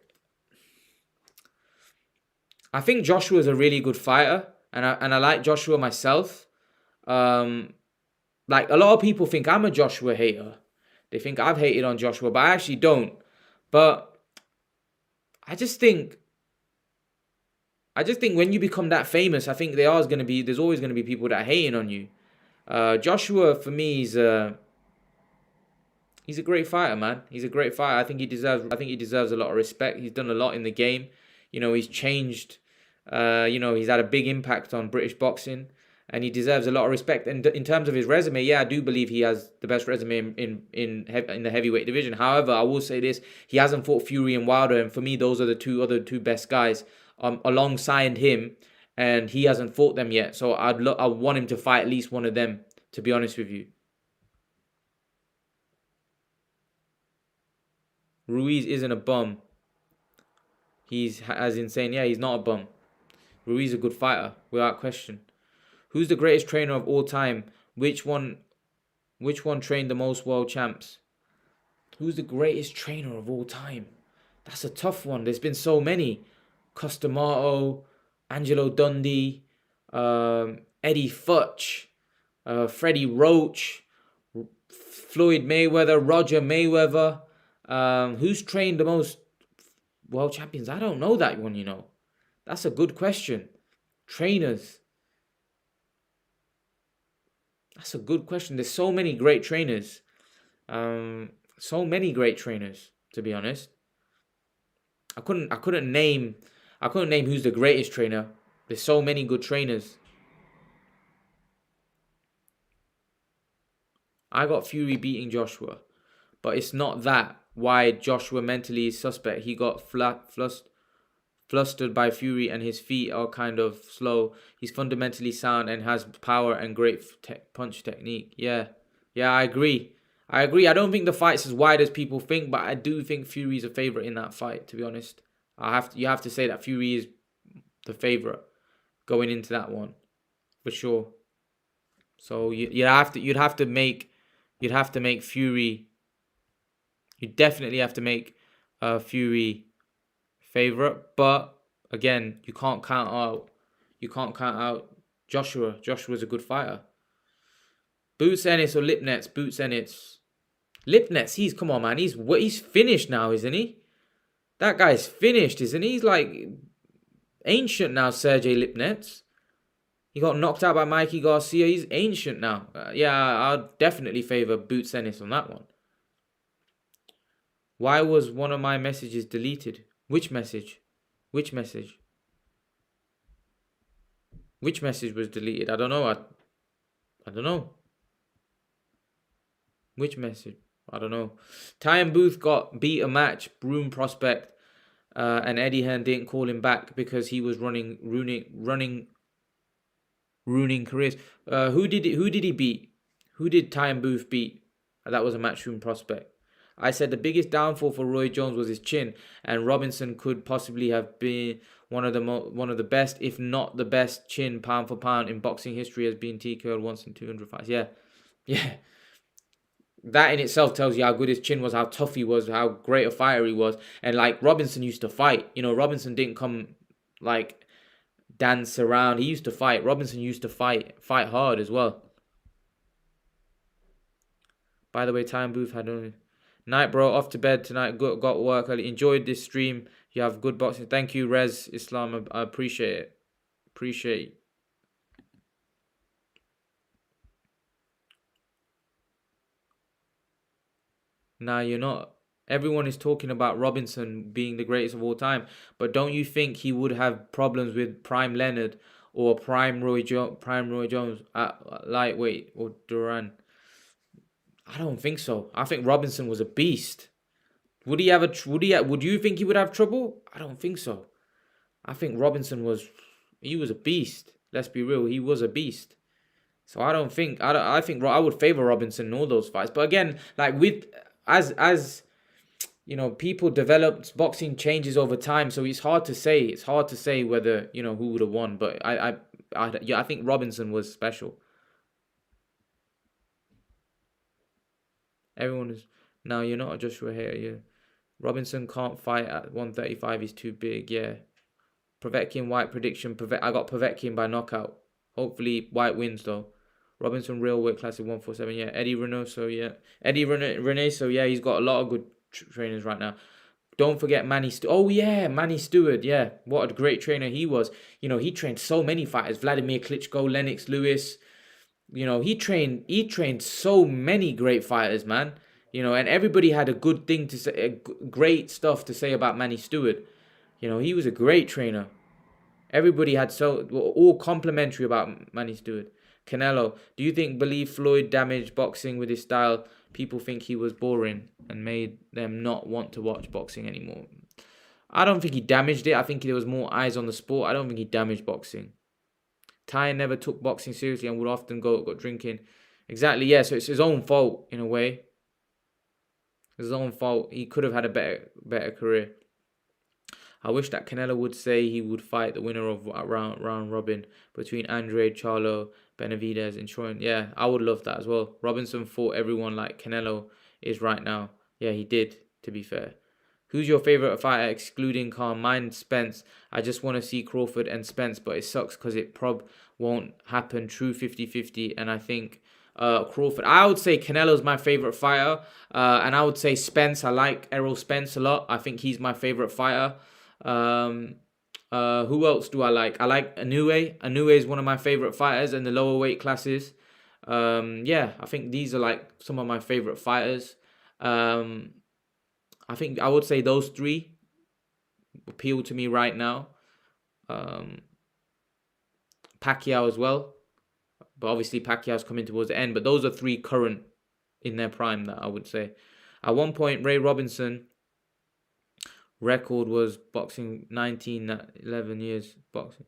Joshua is a really good fighter, and I like Joshua myself. Like, a lot of people think I'm a Joshua hater. They think I've hated on Joshua, but I actually don't. But I just think when you become that famous, I think there's always going to be people that are hating on you. Joshua, for me, he's a great fighter, man. He's a great fighter. I think he deserves a lot of respect. He's done a lot in the game. He's changed. He's had a big impact on British boxing, and he deserves a lot of respect. And in terms of his resume, yeah, I do believe he has the best resume in the heavyweight division. However, I will say this: he hasn't fought Fury and Wilder, and for me, those are the other two best guys alongside him, and he hasn't fought them yet. So I want him to fight at least one of them, to be honest with you. Ruiz isn't a bum. He's as insane. Yeah, he's not a bum. Ruiz is a good fighter, without question. Who's the greatest trainer of all time? Which one trained the most world champs? Who's the greatest trainer of all time? That's a tough one. There's been so many. Costamato, Angelo Dundee, Eddie Futch, Freddie Roach, Floyd Mayweather, Roger Mayweather. Who's trained the most world champions? I don't know that one, That's a good question. Trainers. That's a good question. There's so many great trainers. To be honest. I couldn't name who's the greatest trainer. There's so many good trainers. I got Fury beating Joshua, but it's not that why Joshua mentally is suspect. He got flustered by Fury, and his feet are kind of slow. He's fundamentally sound and has power and great punch technique. Yeah, I agree. I don't think the fight's as wide as people think, but I do think Fury's a favorite in that fight, to be honest. You have to say that Fury is the favorite going into that one, for sure. So you'd have to make Fury. You definitely have to make Fury favorite, but again, you can't count out Joshua. Joshua's a good fighter. Boots Ennis or Lipnets? Boots Ennis. Lipnets, come on, man. He's finished now, isn't he? That guy's finished, isn't he? He's like ancient now, Sergey Lipnets. He got knocked out by Mikey Garcia. He's ancient now. I'll definitely favor Boots Ennis on that one. Why was one of my messages deleted? Which message? Which message was deleted? I don't know. I don't know. Which message? I don't know. Ty and Booth got beat a match, Broome prospect, and Eddie Hearn didn't call him back because he was ruining careers. Who did he beat? Who did Ty and Booth beat? That was a matchroom prospect. I said the biggest downfall for Roy Jones was his chin, and Robinson could possibly have been one of the best, if not the best, chin pound for pound in boxing history, has been TKO'd once in 200 fights. Yeah, yeah. That in itself tells you how good his chin was, how tough he was, how great a fighter he was. And like Robinson used to fight. You know, Robinson didn't come like dance around. He used to fight. Robinson used to fight hard as well. By the way, Time Booth had only night, bro. Off to bed tonight. Got work early. Enjoyed this stream. You have good boxing. Thank you, Rez Islam. I appreciate it. Appreciate it. Nah, you're not. Everyone is talking about Robinson being the greatest of all time, but don't you think he would have problems with Prime Leonard or Prime Roy Jones at lightweight or Duran? I don't think so. I think Robinson was a beast. Would he have a? Would you think he would have trouble? I don't think so. I think Robinson was. He was a beast. Let's be real. He was a beast. So I don't think. I think I would favor Robinson in all those fights. But again, like with as you know, people developed, boxing changes over time, so it's hard to say. It's hard to say whether, you know, who would have won. But yeah, I think Robinson was special. Everyone is now. You're not a Joshua here. Yeah, Robinson can't fight at 135. He's too big. Yeah, Povetkin White prediction. I got Povetkin by knockout. Hopefully White wins though. Robinson real weight class at 147. Yeah, Eddie Reynoso. Yeah, Eddie Reynoso. Yeah, he's got a lot of good trainers right now. Don't forget Manny Stewart. Oh yeah, Manny Stewart. Yeah, what a great trainer he was. You know, he trained so many fighters: Vladimir Klitschko, Lennox Lewis. You know, he trained so many great fighters, man. You know, and everybody had a good thing to say, great stuff to say about Manny Stewart. You know, he was a great trainer. Everybody had all complimentary about Manny Stewart. Canelo, do you think believe Floyd damaged boxing with his style? People think he was boring and made them not want to watch boxing anymore. I don't think he damaged it. I think there was more eyes on the sport. I don't think he damaged boxing. Ty never took boxing seriously and would often go drinking. Exactly, yeah. So it's his own fault in a way. His own fault. He could have had a better career. I wish that Canelo would say he would fight the winner of round robin between Andre, Charlo, Benavidez, and Troy. Yeah, I would love that as well. Robinson fought everyone like Canelo is right now. Yeah, he did, to be fair. Who's your favorite fighter excluding Khan? Mine, Spence. I just want to see Crawford and Spence, but it sucks because it won't happen. True 50-50, and I think Crawford. I would say Canelo's my favorite fighter, and I would say Spence. I like Errol Spence a lot. I think he's my favorite fighter. Who else do I like? I like Inoue. Inoue is one of my favorite fighters in the lower weight classes. Yeah, I think these are like some of my favorite fighters. I think I would say those three appeal to me right now. Pacquiao as well, but obviously Pacquiao's coming towards the end. But those are three current in their prime that I would say. At one point, Ray Robinson record was boxing 11 years boxing.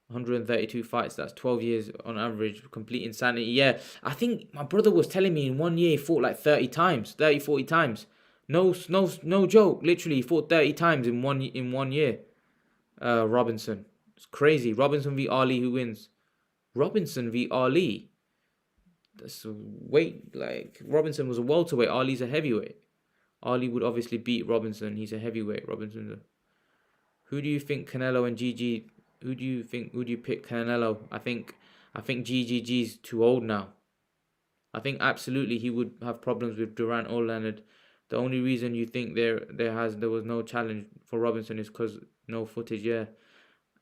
132 fights, that's 12 years on average, complete insanity. Yeah, I think my brother was telling me in 1 year he fought like 30 times, 30, 40 times. No joke. Literally, he fought 30 times in one year. Robinson. It's crazy. Robinson v Ali, who wins? Robinson v Ali. That's a weight, like Robinson was a welterweight, Ali's a heavyweight. Ali would obviously beat Robinson. He's a heavyweight. Who do you think Canelo and GG? Who do you pick Canelo? I think GGG's too old now. I think absolutely he would have problems with Durant or Leonard. The only reason you think there was no challenge for Robinson is because no footage. Yeah,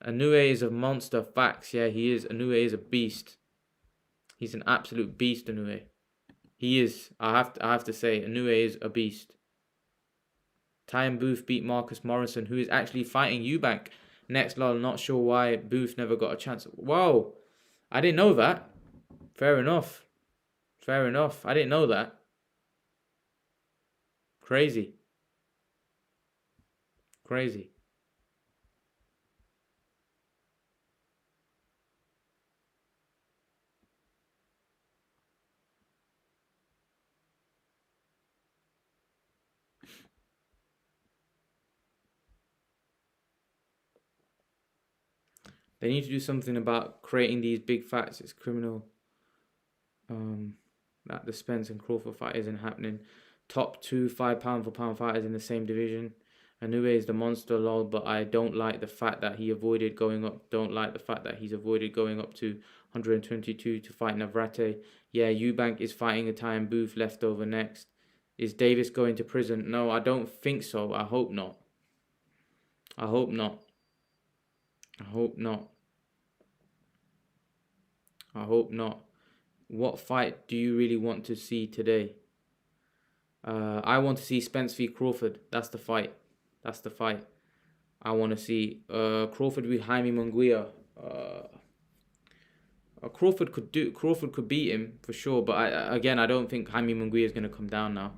Inoue is a monster. Facts. Yeah, he is. Inoue is a beast. He's an absolute beast. Inoue. He is. I have to say, Inoue is a beast. Ty and Booth beat Marcus Morrison, who is actually fighting Eubank next. Lol, not sure why Booth never got a chance. Whoa, I didn't know that. Fair enough. I didn't know that. Crazy. They need to do something about creating these big fights. It's criminal that the Spence and Crawford fight isn't happening. Top 2 5 pound for pound fighters in the same division. Inoue is the monster, lol, but I don't like the fact that he avoided going up. Don't like the fact that he's avoided going up to 122 to fight Navrate. Yeah, Eubank is fighting a Italian Booth leftover next. Is Davis going to prison? No, I don't think so. I hope not. I hope not. I hope not. I hope not. What fight do you really want to see today? I want to see Spence v Crawford. That's the fight. That's the fight I want to see. Crawford v Jaime Munguia. Crawford could beat him for sure, but I don't think Jaime Munguia is going to come down now.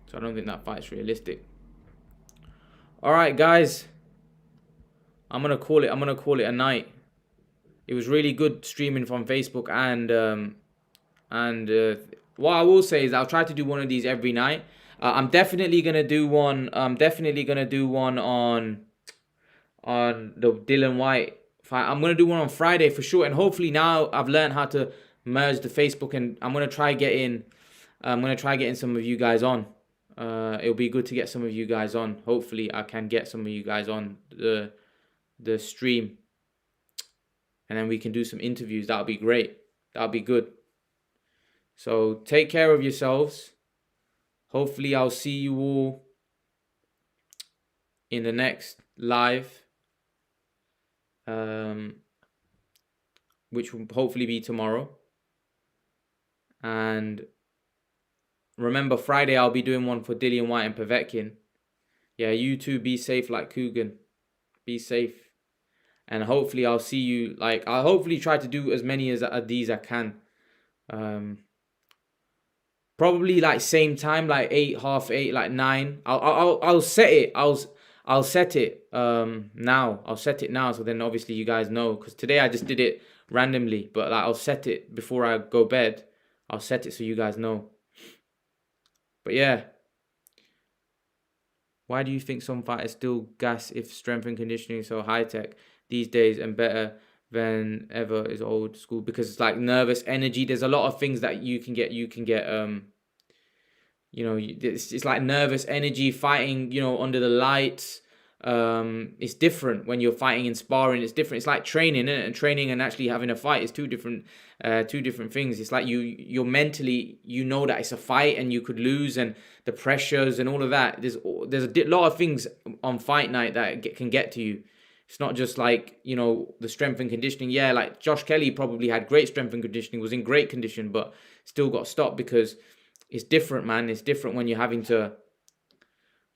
So I don't think that fight's realistic. All right, guys. I'm gonna call it a night. It was really good streaming from Facebook, and what I will say is I'll try to do one of these every night. I'm definitely gonna do one. I'm definitely gonna do one on the Dylan White fight. I'm gonna do one on Friday for sure, and hopefully now I've learned how to merge the Facebook, and I'm gonna try getting some of you guys on. It'll be good to get some of you guys on. Hopefully I can get some of you guys on the stream, and then we can do some interviews. That'll be great. That'll be good. So take care of yourselves. Hopefully I'll see you all in the next live, which will hopefully be tomorrow. And remember, Friday I'll be doing one for Dillian White and Povetkin. Yeah, you two be safe like Coogan. Be safe. And hopefully I'll see you, I'll hopefully try to do as many as these I can. Probably same time, 8, half 8, 9. I'll set it. I'll set it now. I'll set it now, so then obviously you guys know. Because today I just did it randomly, but I'll set it before I go bed. I'll set it so you guys know. But yeah. Why do you think some fighters still gas if strength and conditioning is so high tech these days and better than ever is old school? Because it's nervous energy. There's a lot of things that you can get. It's like nervous energy fighting, under the lights. It's different when you're fighting in sparring. It's different. It's like training, isn't it? And training and actually having a fight is two different things. It's like you're mentally, that it's a fight and you could lose, and the pressures and all of that. There's a lot of things on fight night that can get to you. It's not just the strength and conditioning. Yeah, Josh Kelly probably had great strength and conditioning, was in great condition, but still got stopped because it's different, man. It's different when you're having to,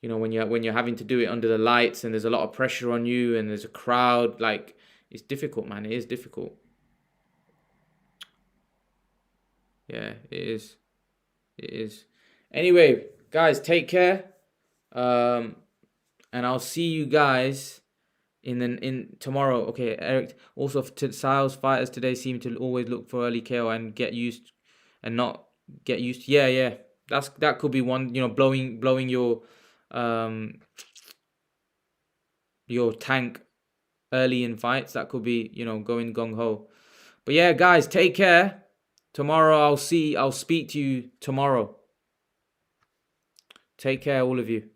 when you're having to do it under the lights and there's a lot of pressure on you and there's a crowd. It's difficult, man. It is difficult. Yeah, it is. It is. Anyway, guys, take care. And I'll see you guys in tomorrow. Okay, Eric. Also, Sal's fighters today seem to always look for early KO and get used and not get used. Yeah. That could be one. Blowing your tank early in fights. That could be going gung ho. But yeah, guys, take care. Tomorrow I'll speak to you tomorrow. Take care, all of you.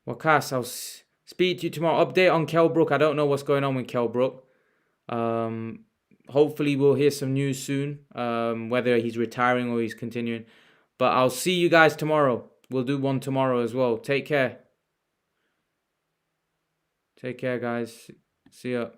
Well, Cass, I'll speak to you tomorrow. Update on Kell Brook. I don't know what's going on with Kell Brook. Hopefully we'll hear some news soon, whether he's retiring or he's continuing. But I'll see you guys tomorrow. We'll do one tomorrow as well. Take care. Take care, guys. See ya.